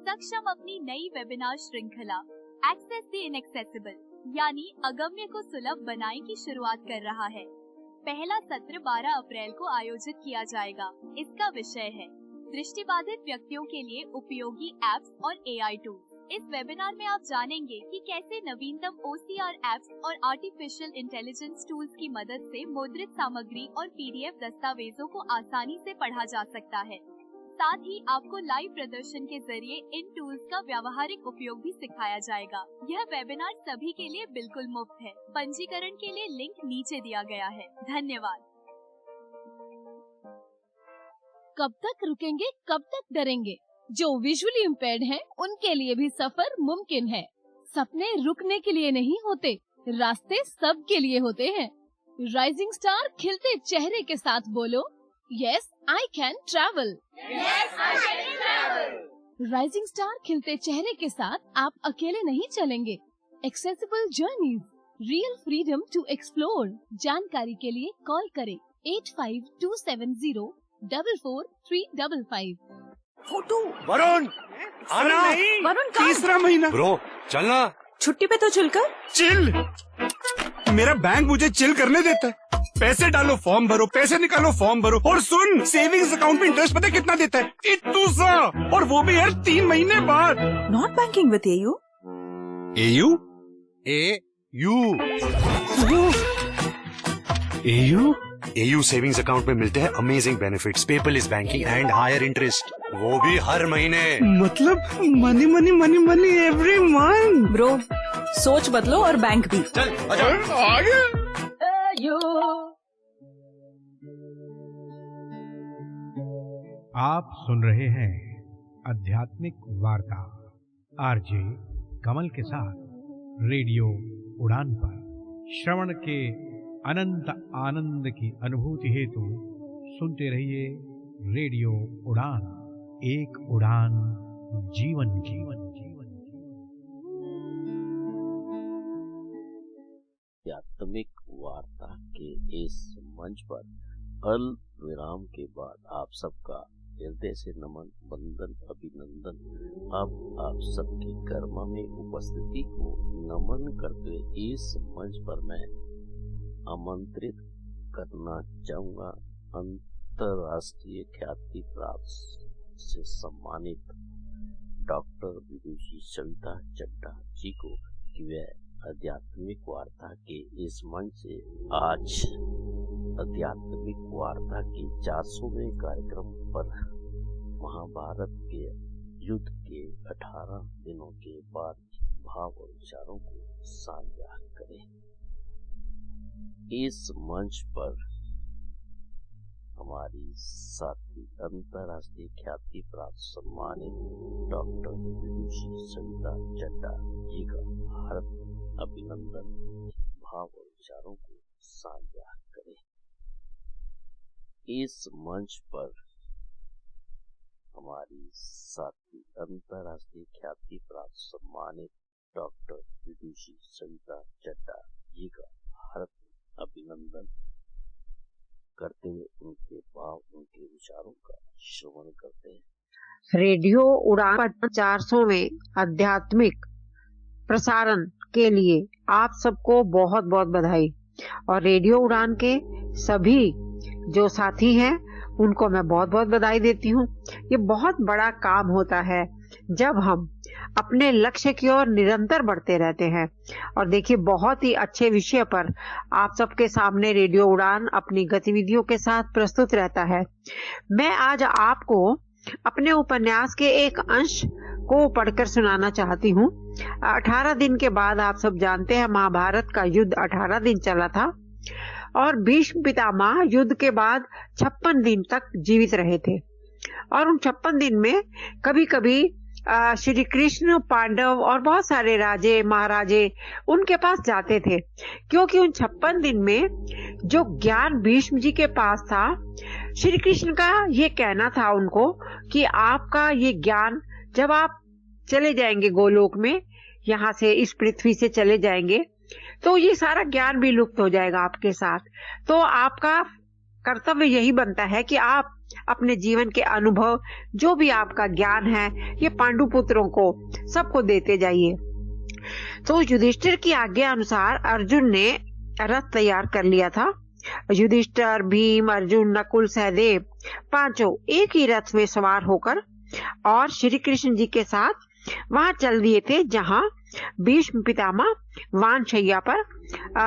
सक्षम अपनी नई वेबिनार श्रृंखला एक्सेस द इनएक्सेसिबल यानी अगम्य को सुलभ बनाए की शुरुआत कर रहा है। पहला सत्र 12 अप्रैल को आयोजित किया जाएगा। इसका विषय है दृष्टिबाधित व्यक्तियों के लिए उपयोगी एप्स और AI टूल्स। इस वेबिनार में आप जानेंगे कि कैसे नवीनतम OCR एप्स और आर्टिफिशियल इंटेलिजेंस टूल्स की मदद से मुद्रित सामग्री और PDF दस्तावेजों को आसानी से पढ़ा जा सकता है। साथ ही आपको लाइव प्रदर्शन के जरिए इन टूल्स का व्यावहारिक उपयोग भी सिखाया जाएगा। यह वेबिनार सभी के लिए बिल्कुल मुफ्त है। पंजीकरण के लिए लिंक नीचे दिया गया है। धन्यवाद। कब तक रुकेंगे, कब तक डरेंगे? जो विजुअली इम्पेयर्ड हैं, उनके लिए भी सफर मुमकिन है। सपने रुकने के लिए नहीं होते, रास्ते सबके लिए होते हैं। राइजिंग स्टार खिलते चेहरे के साथ बोलो, yes I can travel. Rising star खिलते चेहरे के साथ आप अकेले नहीं चलेंगे। Accessible journeys, real freedom to explore. जानकारी के लिए कॉल करें 8527044355। फोटो वरुण आना वरुण तीसरा महीना ब्रो चलना छुट्टी पे तो चिलकर चिल। मेरा बैंक मुझे चिल करने देता है। पैसे डालो फॉर्म भरो, पैसे निकालो फॉर्म भरो, और सुन सेविंग्स अकाउंट में इंटरेस्ट पता कितना देता है? इतना सा, और वो भी यार 3 महीने बाद। Not banking with AU. AU AU AU savings account में मिलते हैं amazing benefits, paperless banking and higher interest, वो भी हर महीने। मतलब money money money money every month. Bro सोच बदलो और बैंक भी। चल आगे। आप सुन रहे हैं आध्यात्मिक वार्ता आरजे कमल के साथ रेडियो उड़ान पर। श्रवण के अनंत आनंद की अनुभूति हेतु सुनते रहिए रेडियो उड़ान, एक उड़ान जीवन की। आध्यात्मिक वार्ता के इस मंच पर अल्प विराम के बाद आप सबका हृदय से नमन, वंदन, अभिनंदन। अब आप सबकी कर्म में उपस्थिति को नमन करते हुए इस मंच पर मैं आमंत्रित करना चाहूंगा अंतरराष्ट्रीय ख्याति प्राप्त से सम्मानित डॉक्टर विदुषी सविता चड्ढा जी को कि वह आध्यात्मिक वार्ता के इस मंच से आज आध्यात्मिक वार्ता के 400वें कार्यक्रम पर महाभारत के युद्ध के 18 दिनों के बाद भाव और विचारों को साझा करें। इस मंच पर हमारी साथी अंतरराष्ट्रीय ख्याति प्राप्त सम्मानित डॉक्टर विदुषी सविता चड्ढा जी का हार्दिक अभिनंदन, भाव और विचारों को साझा करें। इस मंच पर हमारी साथी अंतरराष्ट्रीय ख्याति प्राप्त सम्मानित डॉक्टर विदुषी सविता चड्ढा जी का हार्दिक अभिनंदन करते हुए उनके भाव, उनके विचारों का श्रवण करते हैं। रेडियो उड़ान 400वें आध्यात्मिक प्रसारण के लिए आप सबको बहुत बहुत बधाई, और रेडियो उड़ान के सभी जो साथी हैं उनको मैं बहुत बहुत बधाई देती हूँ। ये बहुत बड़ा काम होता है जब हम अपने लक्ष्य की ओर निरंतर बढ़ते रहते हैं। और देखिए, बहुत ही अच्छे विषय पर आप सबके सामने रेडियो उड़ान अपनी गतिविधियों के साथ प्रस्तुत रहता है। मैं आज आपको अपने उपन्यास के एक अंश को पढ़कर सुनाना चाहती हूँ। 18 दिन के बाद, आप सब जानते हैं महाभारत का युद्ध 18 दिन चला था, और भीष्म पितामह युद्ध के बाद 56 दिन तक जीवित रहे थे। और उन 56 दिन में कभी कभी श्री कृष्ण, पांडव और बहुत सारे राजे महाराजे उनके पास जाते थे, क्योंकि उन 56 दिन में जो ज्ञान भीष्म जी के पास था, श्री कृष्ण का ये कहना था उनको कि आपका ये ज्ञान जब आप चले जाएंगे गोलोक में, यहाँ से इस पृथ्वी से चले जाएंगे, तो ये सारा ज्ञान भी लुप्त हो जाएगा आपके साथ। तो आपका कर्तव्य यही बनता है कि आप अपने जीवन के अनुभव, जो भी आपका ज्ञान है, ये पांडु पुत्रों को सबको देते जाइए। तो युधिष्ठिर की आज्ञा अनुसार अर्जुन ने रथ तैयार कर लिया था। युधिष्ठिर, भीम, अर्जुन, नकुल, सहदेव पांचों एक ही रथ में सवार होकर और श्री कृष्ण जी के साथ वहां चल दिए थे जहां भीष्म पितामह वानशैया पर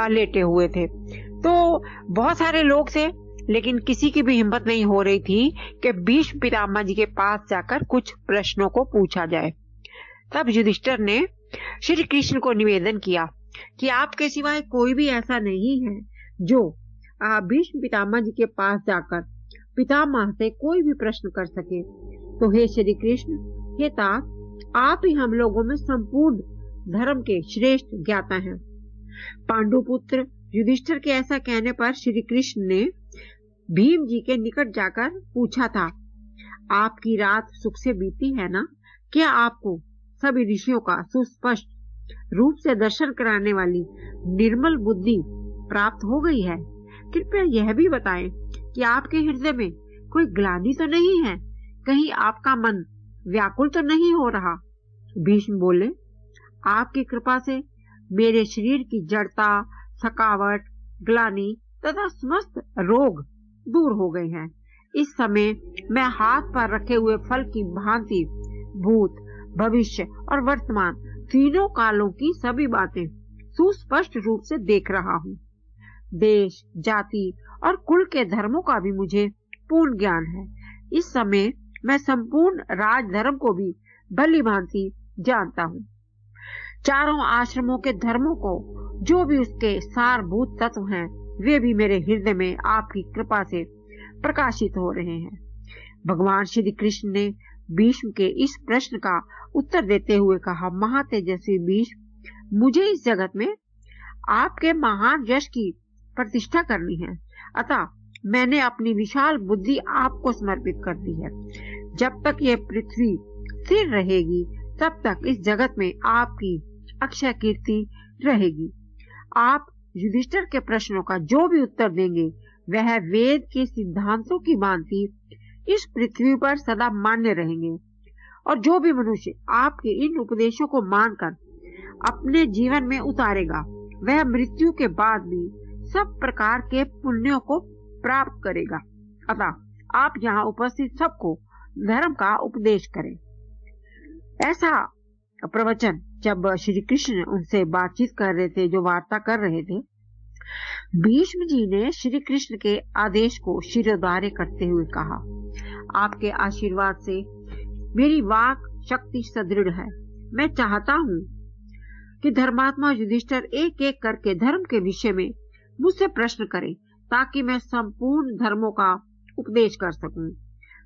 लेटे हुए थे। तो बहुत सारे लोग थे, लेकिन किसी की भी हिम्मत नहीं हो रही थी कि भीष्म पितामह जी के पास जाकर कुछ प्रश्नों को पूछा जाए। तब युधिष्ठिर ने श्री कृष्ण को निवेदन किया कि आपके सिवाय कोई भी ऐसा नहीं है जो भीष्म पितामह जी के पास जाकर पितामह से कोई भी प्रश्न कर सके। तो हे श्री कृष्ण, हे तात, आप ही हम लोगों में संपूर्ण धर्म के श्रेष्ठ ज्ञाता हैं। पांडुपुत्र युधिष्ठिर के ऐसा कहने पर श्री कृष्ण ने भीम जी के निकट जाकर पूछा था, आपकी रात सुख से बीती है ना? क्या आपको सभी ऋषियों का सुस्पष्ट रूप से दर्शन कराने वाली निर्मल बुद्धि प्राप्त हो गई है। कृपया यह भी बताएं कि आपके हृदय में कोई ग्लानि तो नहीं है, कहीं आपका मन व्याकुल तो नहीं हो रहा। भीष्म बोले, आपकी कृपा से मेरे शरीर की जड़ता, थकावट, ग्लानि तथा समस्त रोग दूर हो गए हैं। इस समय मैं हाथ पर रखे हुए फल की भांति भूत, भविष्य और वर्तमान तीनों कालों की सभी बातें सुस्पष्ट रूप से देख रहा हूँ। देश, जाति और कुल के धर्मों का भी मुझे पूर्ण ज्ञान है। इस समय मैं संपूर्ण राजधर्म को भी भली भांति जानता हूँ। चारों आश्रमों के धर्मों को जो भी उसके सारभूत तत्व हैं, वे भी मेरे हृदय में आपकी कृपा से प्रकाशित हो रहे हैं। भगवान श्री कृष्ण ने भीष्म के इस प्रश्न का उत्तर देते हुए कहा, महातेजस्वी भीष्म, मुझे इस जगत में आपके महान यश की प्रतिष्ठा करनी है, अतः मैंने अपनी विशाल बुद्धि आपको समर्पित कर दी है। जब तक यह पृथ्वी स्थिर रहेगी, तब तक इस जगत में आपकी अक्षय कीर्ति रहेगी। आप युधिष्ठिर के प्रश्नों का जो भी उत्तर देंगे, वह वेद के सिद्धांतों की भांति इस पृथ्वी पर सदा मान्य रहेंगे, और जो भी मनुष्य आपके इन उपदेशों को मानकर अपने जीवन में उतारेगा, वह मृत्यु के बाद भी सब प्रकार के पुण्यों को प्राप्त करेगा। अतः आप यहाँ उपस्थित सबको धर्म का उपदेश करें। ऐसा प्रवचन जब श्री कृष्ण उनसे बातचीत कर रहे थे, जो वार्ता कर रहे थे, भीष्म जी ने श्री कृष्ण के आदेश को शिरोधार्य करते हुए कहा, आपके आशीर्वाद से मेरी वाक शक्ति सुदृढ़ है। मैं चाहता हूँ कि धर्मात्मा युधिष्ठिर एक एक करके धर्म के विषय में मुझसे प्रश्न करें, ताकि मैं संपूर्ण धर्मों का उपदेश कर सकूं।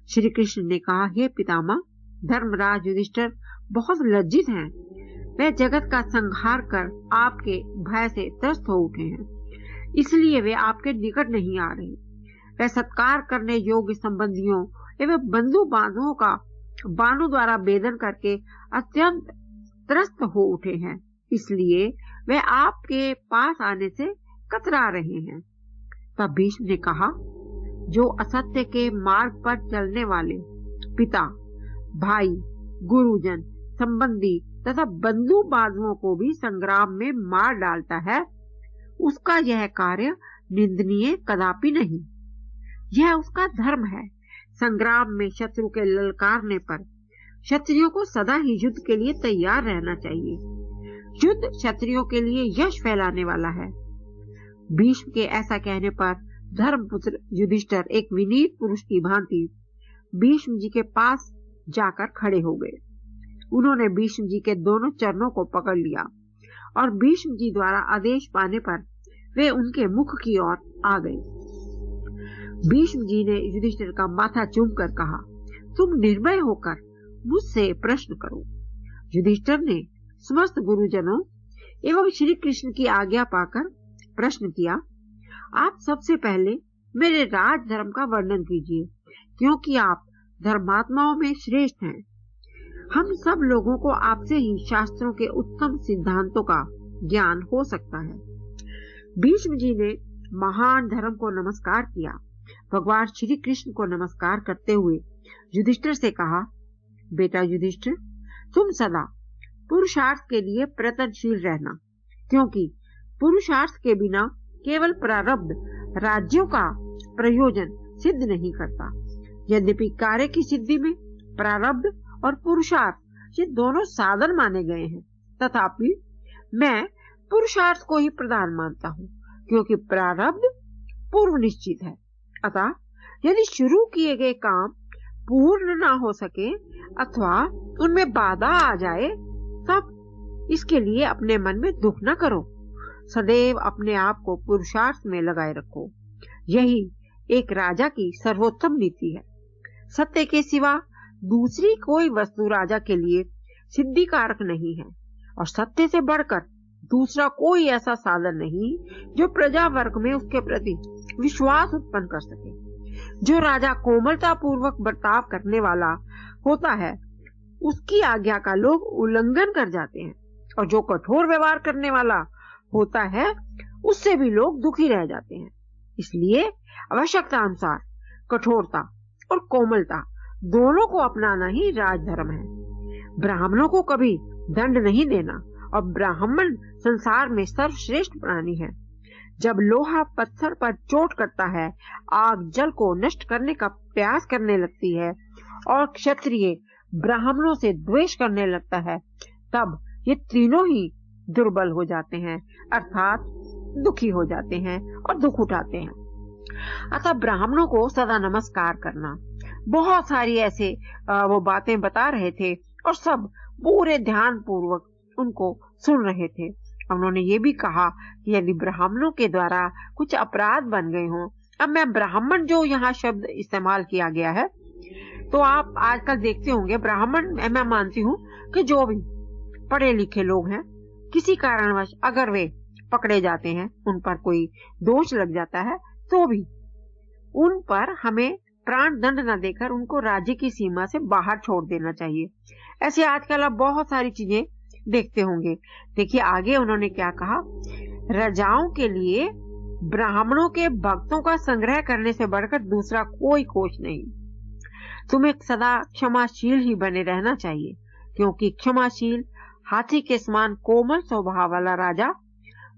श्री कृष्ण ने कहा, हे पितामह, धर्मराज युधिष्ठिर बहुत लज्जित हैं। वे जगत का संहार कर आपके भय से त्रस्त हो उठे हैं, इसलिए वे आपके निकट नहीं आ रहे। वे सत्कार करने योग्य संबंधियों एवं बंधु बांधवों का बाणों द्वारा भेदन करके अत्यंत त्रस्त हो उठे हैं, इसलिए वे आपके पास आने से कतरा रहे हैं। तब भीष्म ने कहा, जो असत्य के मार्ग पर चलने वाले पिता, भाई, गुरुजन, संबंधी तथा बंधु बांधवों को भी संग्राम में मार डालता है, उसका यह कार्य निंदनीय कदापि नहीं। यह उसका धर्म है। संग्राम में शत्रु के ललकारने पर क्षत्रियों को सदा ही युद्ध के लिए तैयार रहना चाहिए। युद्ध क्षत्रियों के लिए यश फैलाने वाला है। भीष्म के ऐसा कहने पर धर्मपुत्र युधिष्ठिर एक विनीत पुरुष की भांति भीष्म जी के पास जाकर खड़े हो गए। उन्होंने भीष्म जी के दोनों चरणों को पकड़ लिया और भीष्म जी द्वारा आदेश पाने पर वे उनके मुख की ओर आ गए। भीष्म जी ने युधिष्ठिर का माथा चूमकर कहा, तुम निर्भय होकर मुझसे प्रश्न करो। युधिष्ठिर ने समस्त गुरुजनों एवं श्री कृष्ण की आज्ञा पाकर प्रश्न किया, आप सबसे पहले मेरे राज धर्म का वर्णन कीजिए, क्योंकि आप धर्मात्माओं में श्रेष्ठ हैं। हम सब लोगों को आपसे ही शास्त्रों के उत्तम सिद्धांतों का ज्ञान हो सकता है। भीष्म जी ने महान धर्म को नमस्कार किया। भगवान श्री कृष्ण को नमस्कार करते हुए युधिष्ठिर से कहा, बेटा युधिष्ठिर, तुम सदा पुरुषार्थ के लिए प्रयत्नशील रहना, क्योंकि पुरुषार्थ के बिना केवल प्रारब्ध राज्यों का प्रयोजन सिद्ध नहीं करता। यद्यपि कार्य की सिद्धि में प्रारब्ध और पुरुषार्थ ये दोनों साधन माने गए हैं, तथापि मैं पुरुषार्थ को ही प्रधान मानता हूँ, क्योंकि प्रारब्ध पूर्व निश्चित है। अतः यदि शुरू किए गए काम पूर्ण ना हो सके अथवा उनमें बाधा आ जाए, तब इसके लिए अपने मन में दुख न करो। सदैव अपने आप को पुरुषार्थ में लगाए रखो। यही एक राजा की सर्वोत्तम नीति है। सत्य के सिवा दूसरी कोई वस्तु राजा के लिए सिद्धि कारक नहीं है, और सत्य से बढ़कर दूसरा कोई ऐसा साधन नहीं जो प्रजा वर्ग में उसके प्रति विश्वास उत्पन्न कर सके। जो राजा कोमलता पूर्वक बर्ताव करने वाला होता है, उसकी आज्ञा का लोग उल्लंघन कर जाते हैं। और जो कठोर व्यवहार करने वाला होता है उससे भी लोग दुखी रह जाते हैं। इसलिए आवश्यकता अनुसार कठोरता और कोमलता दोनों को अपनाना ही राजधर्म है। ब्राह्मणों को कभी दंड नहीं देना, और ब्राह्मण संसार में सर्वश्रेष्ठ प्राणी है। जब लोहा पत्थर पर चोट करता है, आग जल को नष्ट करने का प्रयास करने लगती है और क्षत्रिय ब्राह्मणों से द्वेष करने लगता है, तब ये तीनों ही दुर्बल हो जाते हैं, अर्थात दुखी हो जाते हैं और दुख उठाते हैं। अतः ब्राह्मणों को सदा नमस्कार करना। बहुत सारी ऐसे वो बातें बता रहे थे और सब पूरे ध्यान पूर्वक उनको सुन रहे थे। उन्होंने ये भी कहा कि यदि ब्राह्मणों के द्वारा कुछ अपराध बन गए हों, अब मैं ब्राह्मण जो यहाँ शब्द इस्तेमाल किया गया है, तो आप आजकल देखते होंगे ब्राह्मण, मैं मानती हूँ कि जो भी पढ़े लिखे लोग हैं, किसी कारणवश अगर वे पकड़े जाते हैं, उन पर कोई दोष लग जाता है, तो भी उन पर हमें प्राण दंड न देकर उनको राज्य की सीमा से बाहर छोड़ देना चाहिए। ऐसे आजकल आप बहुत सारी चीजें देखते होंगे। देखिए आगे उन्होंने क्या कहा, राजाओं के लिए ब्राह्मणों के भक्तों का संग्रह करने से बढ़कर दूसरा कोई कोष नहीं। तुम्हें सदा क्षमाशील ही बने रहना चाहिए, क्योंकि क्षमाशील हाथी के समान कोमल स्वभाव वाला राजा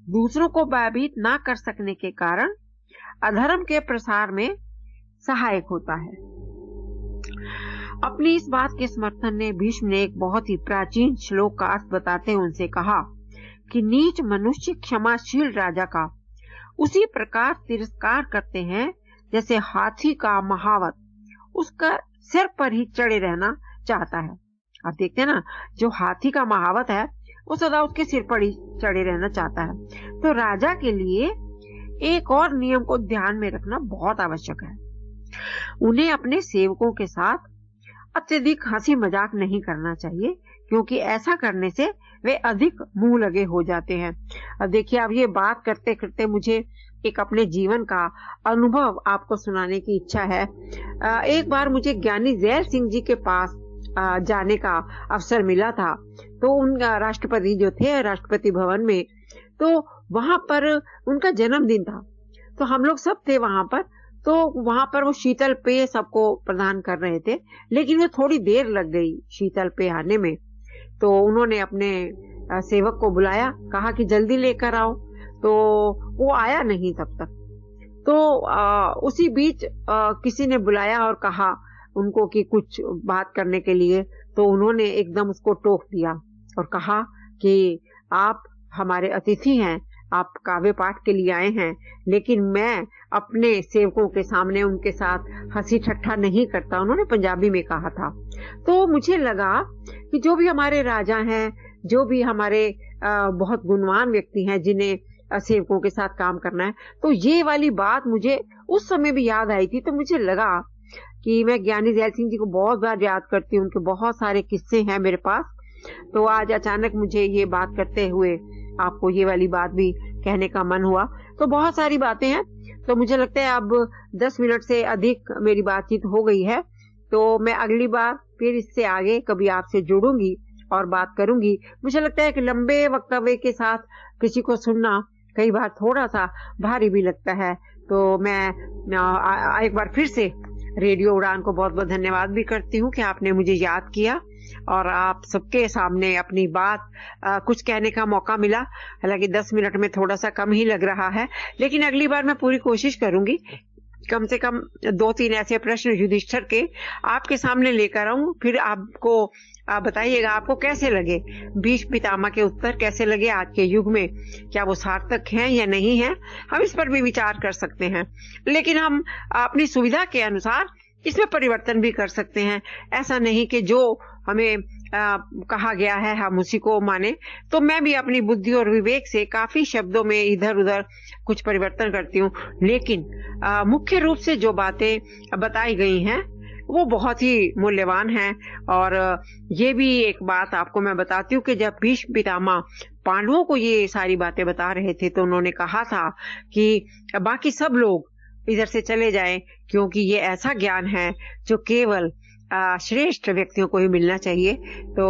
दूसरों को भयभीत ना कर सकने के कारण अधर्म के प्रसार में सहायक होता है। अपनी इस बात के समर्थन में भीष्म ने एक बहुत ही प्राचीन श्लोक का अर्थ बताते हुए उनसे कहा कि नीच मनुष्य क्षमाशील राजा का उसी प्रकार तिरस्कार करते हैं जैसे हाथी का महावत उसका सिर पर ही चढ़े रहना चाहता है। आप देखते हैं ना, जो हाथी का महावत है वो सदा उसके सिर पर ही चढ़े रहना चाहता है। तो राजा के लिए एक और नियम को ध्यान में रखना बहुत आवश्यक है। उन्हें अपने सेवकों के साथ अत्यधिक हंसी मजाक नहीं करना चाहिए, क्योंकि ऐसा करने से वे अधिक मुंह लगे हो जाते हैं। अब देखिए, अब ये बात करते करते मुझे एक अपने जीवन का अनुभव आपको सुनाने की इच्छा है। एक बार मुझे ज्ञानी जैल सिंह जी के पास जाने का अवसर मिला था। तो उनका राष्ट्रपति जो थे राष्ट्रपति भवन में, तो वहां पर उनका जन्मदिन था, तो हम लोग सब थे वहां पर। तो वहां पर वो शीतल पेय सबको प्रदान कर रहे थे, लेकिन वो थोड़ी देर लग गई शीतल पेय आने में। तो उन्होंने अपने सेवक को बुलाया, कहा कि जल्दी लेकर आओ, तो वो आया नहीं तब तक। तो उसी बीच किसी ने बुलाया और कहा उनको कि कुछ बात करने के लिए, तो उन्होंने एकदम उसको टोक दिया और कहा कि आप हमारे अतिथि हैं, आप काव्य पाठ के लिए आए हैं, लेकिन मैं अपने सेवकों के सामने उनके साथ हंसी ठट्ठा नहीं करता। उन्होंने पंजाबी में कहा था। तो मुझे लगा कि जो भी हमारे राजा हैं, जो भी हमारे बहुत गुणवान व्यक्ति हैं जिन्हें सेवकों के साथ काम करना है, तो ये वाली बात मुझे उस समय भी याद आई थी। तो मुझे लगा कि मैं ज्ञानी जैल सिंह जी को बहुत बार याद करती हूँ, उनके बहुत सारे किस्से हैं मेरे पास। तो आज अचानक मुझे ये बात करते हुए आपको ये वाली बात भी कहने का मन हुआ। तो बहुत सारी बातें हैं, तो मुझे लगता है अब 10 मिनट से अधिक मेरी बातचीत हो गई है। तो मैं अगली बार फिर इससे आगे कभी आपसे जुड़ूंगी और बात करूंगी। मुझे लगता है कि लंबे वक्तव्य के साथ किसी को सुनना कई बार थोड़ा सा भारी भी लगता है। तो मैं एक बार फिर से रेडियो उड़ान को बहुत बहुत धन्यवाद भी करती हूँ कि आपने मुझे याद किया और आप सबके सामने अपनी बात कुछ कहने का मौका मिला। हालांकि 10 मिनट में थोड़ा सा कम ही लग रहा है, लेकिन अगली बार मैं पूरी कोशिश करूंगी कम से कम 2-3 ऐसे प्रश्न युधिष्ठिर के आपके सामने लेकर आऊं। फिर आपको बताइएगा आपको कैसे लगे भीष्म पितामह के उत्तर, कैसे लगे आज के युग में, क्या वो सार्थक हैं या नहीं है। हम इस पर भी विचार कर सकते हैं, लेकिन हम अपनी सुविधा के अनुसार इसमें परिवर्तन भी कर सकते हैं। ऐसा नहीं कि जो हमें कहा गया है हम उसी को माने। तो मैं भी अपनी बुद्धि और विवेक से काफी शब्दों में इधर उधर कुछ परिवर्तन करती हूँ, लेकिन मुख्य रूप से जो बातें बताई गई हैं वो बहुत ही मूल्यवान हैं। और ये भी एक बात आपको मैं बताती हूँ कि जब भीष्म पितामह पांडवों को ये सारी बातें बता रहे थे, तो उन्होंने कहा था कि बाकी सब लोग इधर से चले जाएं, क्योंकि ये ऐसा ज्ञान है जो केवल श्रेष्ठ व्यक्तियों को ही मिलना चाहिए। तो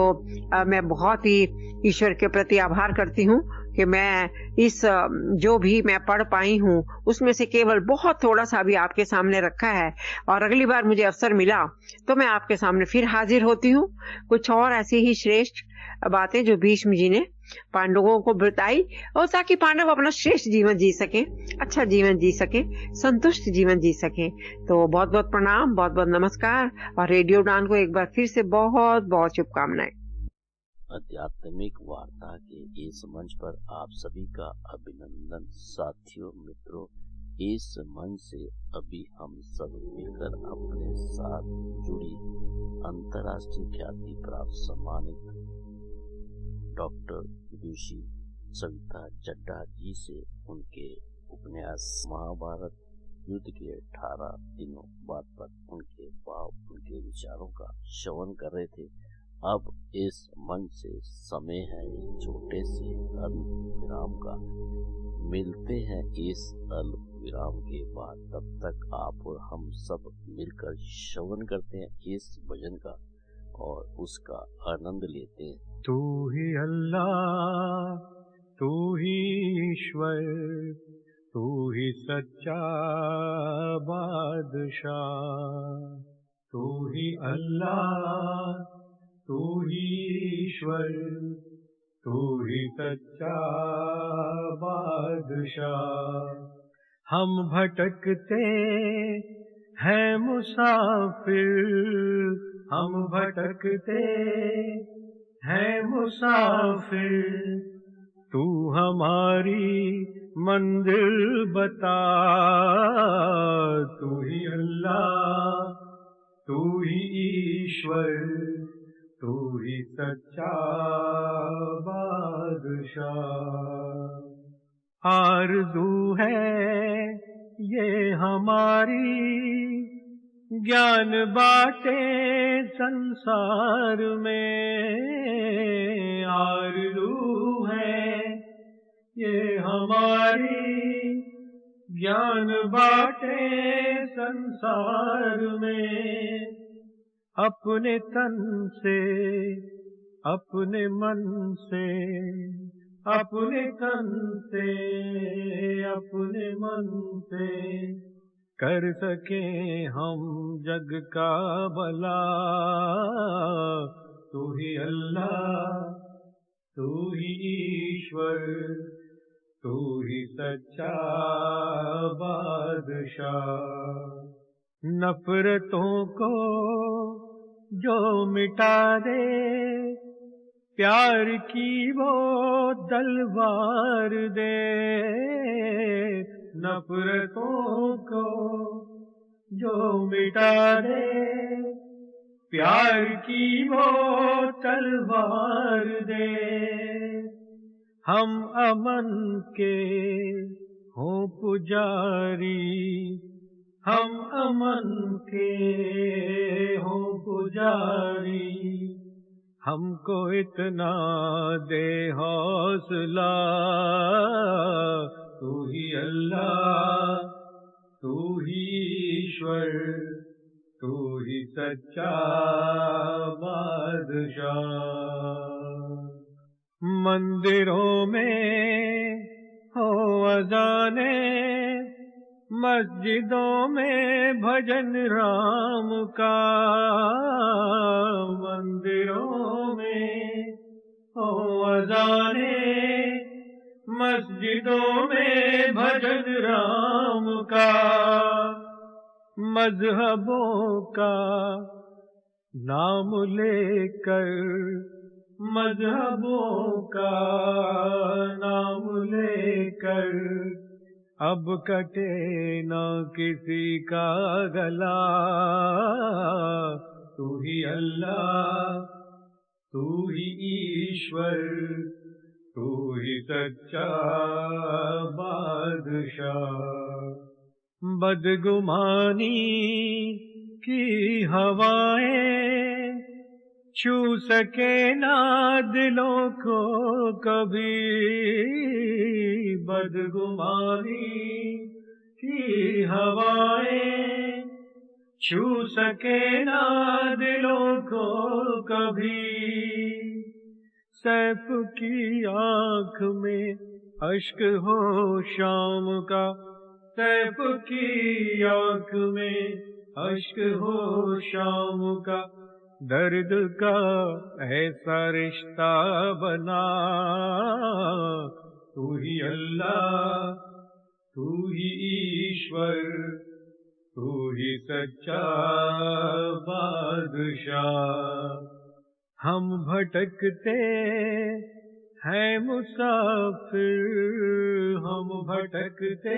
मैं बहुत ही ईश्वर के प्रति आभार करती हूँ कि मैं इस जो भी मैं पढ़ पाई हूँ उसमें से केवल बहुत थोड़ा सा भी आपके सामने रखा है, और अगली बार मुझे अवसर मिला तो मैं आपके सामने फिर हाजिर होती हूँ कुछ और ऐसी ही श्रेष्ठ बातें जो भीष्म जी ने पांडवों को बताई, और ताकि पांडव अपना श्रेष्ठ जीवन जी सके, अच्छा जीवन जी सके, संतुष्ट जीवन जी सके। तो बहुत बहुत प्रणाम, बहुत बहुत नमस्कार, और रेडियो उड़ान को एक बार फिर से बहुत बहुत शुभकामनाएं। आध्यात्मिक वार्ता के इस मंच पर आप सभी का अभिनंदन। साथियों, मित्रों, इस मंच से अभी हम सब मिलकर अपने साथ जुड़ी अंतर्राष्ट्रीय ख्याति प्राप्त सम्मानित डॉक्टर विदुषी सविता चड्ढा जी से उनके उपन्यास महाभारत युद्ध के 18 दिनों बाद पर उनके भाव, उनके विचारों का श्रवण कर रहे थे। अब इस मंच से समय है एक छोटे से अल्प विराम का। मिलते हैं इस अल्प विराम के बाद। तब तक आप और हम सब मिलकर श्रवण करते हैं इस भजन का और उसका आनंद लेते हैं। तू ही अल्लाह, तू ही ईश्वर, तू ही सच्चा बादशाह। तू ही अल्लाह, तू ही ईश्वर, तू ही सच्चा बादशाह। हम भटकते हैं मुसाफिर, हम भटकते हैं मुसाफिर, तू हमारी मंजिल बता। तू ही अल्लाह, तू ही ईश्वर, तू ही सच्चा बादशाह। आरज़ू है ये हमारी, ज्ञान बाटे संसार में। आरज़ू है ये हमारी, ज्ञान बाटे संसार में। अपने तन से, अपने मन से, अपने तन से, अपने मन से कर सके हम जग का भला। तू ही अल्लाह, तू ही ईश्वर, तू ही सच्चा बादशाह। नफरतों को जो मिटा दे, प्यार की वो तलवार दे। नफरतों को जो मिटा दे, प्यार की वो तलवार दे। हम अमन के हों पुजारी, हम अमन के हों पुजारी। हमको इतना दे हौसला। तू ही अल्लाह, तू ही ईश्वर, तू ही सच्चा बादशाह। मंदिरों में हो अज़ाने, मस्जिदों में भजन राम का। मंदिरों में हो अज़ाने, मस्जिदों में भजन राम का। मजहबों का नाम लेकर, मजहबों का नाम लेकर, अब कटे न किसी का गला। तू ही अल्लाह, तू ही ईश्वर, तू ही सच्चा बादशाह। बदगुमानी की हवाएं छू सके ना दिलों को कभी। बदगुमानी की हवाएं छू सके ना दिलों को कभी। सैफ की आंख में अश्क हो शाम का, सैफ की आंख में अश्क हो शाम का, दर्द का ऐसा रिश्ता बना। तू ही अल्लाह, तू ही ईश्वर, तू ही सच्चा बादशाह। हम भटकते हैं मुसाफिर, हम भटकते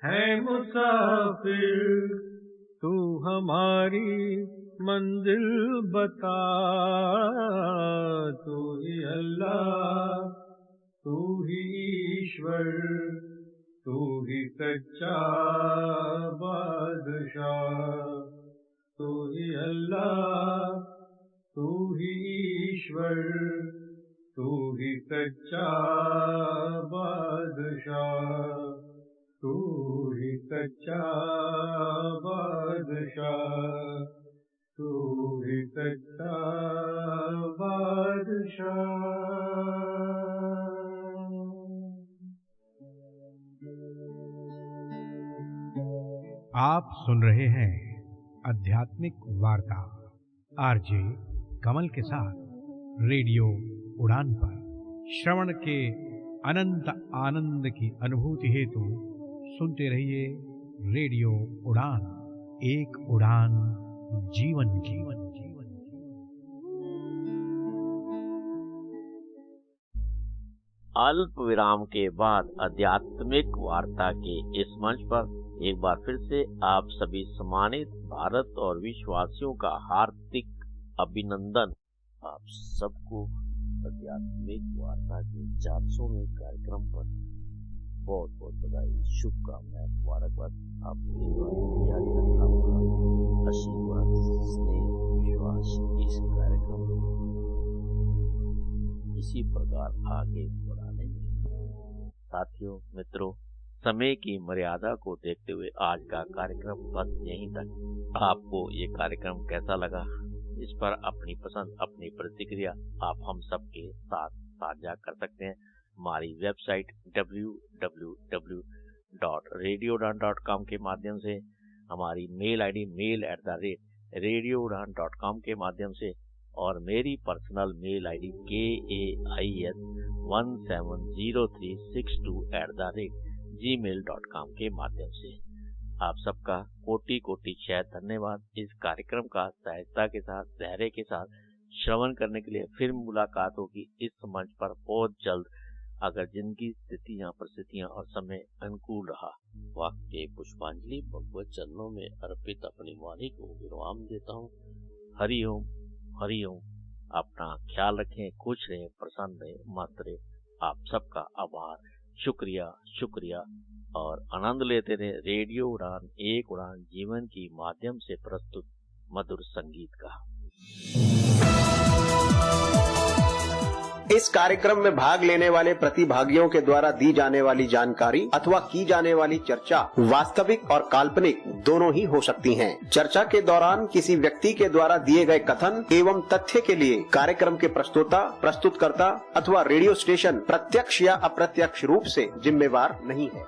हैं मुसाफिर, तू हमारी मंजिल बता। तू ही अल्लाह, तू ही ईश्वर, तू ही सच्चा बादशाह। तू ही अल्लाह, तू ही ईश्वर, तू ही सच्चा बादशाह। तू ही सच्चा बादशाह, तू ही सच्चा बादशाह। आप सुन रहे हैं आध्यात्मिक वार्ता आरजे कमल के साथ रेडियो उड़ान पर। श्रवण के अनंत आनंद की अनुभूति हेतु सुनते रहिए रेडियो उड़ान, एक उड़ान जीवन की। अल्प विराम के बाद आध्यात्मिक वार्ता के इस मंच पर एक बार फिर से आप सभी सम्मानित भारत और विश्ववासियों का हार्दिक अभिनंदन। आप सबको आध्यात्मिक वार्ता के 400वें कार्यक्रम पर बहुत बहुत बधाई, शुभकामनाएं, मुबारकबाद। आपके आशीर्वाद, स्नेह, विश्वास इस कार्यक्रम इसी प्रकार आगे बढ़ाने में। साथियों, मित्रों, समय की मर्यादा को देखते हुए आज का कार्यक्रम बस यहीं तक। आपको ये कार्यक्रम कैसा लगा, इस पर अपनी पसंद, अपनी प्रतिक्रिया आप हम सबके साथ साझा कर सकते हैं। हमारी वेबसाइट www.radioudan.com के माध्यम से, हमारी मेल आईडी mail@radioudan.com के माध्यम से, और मेरी पर्सनल मेल आईडी KAIS170362@gmail.com के माध्यम से। आप सबका कोटि कोटि शय धन्यवाद। इस कार्यक्रम का सहजता के साथ, धैर्य के साथ श्रवण करने के लिए। फिर मुलाकात होगी इस मंच पर बहुत जल्द, अगर जिनकी स्थितियां, परिस्थितियां और समय अनुकूल रहा। वाक्य पुष्पांजलि भगवत चरणों में अर्पित अपनी वाणी को विराम देता हूँ। हरि ओम, हरि ओम। अपना ख्याल रखें, खुश रहें, प्रसन्न रहें, मस्त रहें। आप सबका आभार, शुक्रिया, शुक्रिया, और आनंद लेते रहे रेडियो उड़ान, एक उड़ान जीवन की माध्यम से प्रस्तुत मधुर संगीत का। इस कार्यक्रम में भाग लेने वाले प्रतिभागियों के द्वारा दी जाने वाली जानकारी अथवा की जाने वाली चर्चा वास्तविक और काल्पनिक दोनों ही हो सकती हैं। चर्चा के दौरान किसी व्यक्ति के द्वारा दिए गए कथन एवं तथ्य के लिए कार्यक्रम के प्रस्तोता, प्रस्तुतकर्ता अथवा रेडियो स्टेशन प्रत्यक्ष या अप्रत्यक्ष रूप से जिम्मेवार नहीं है।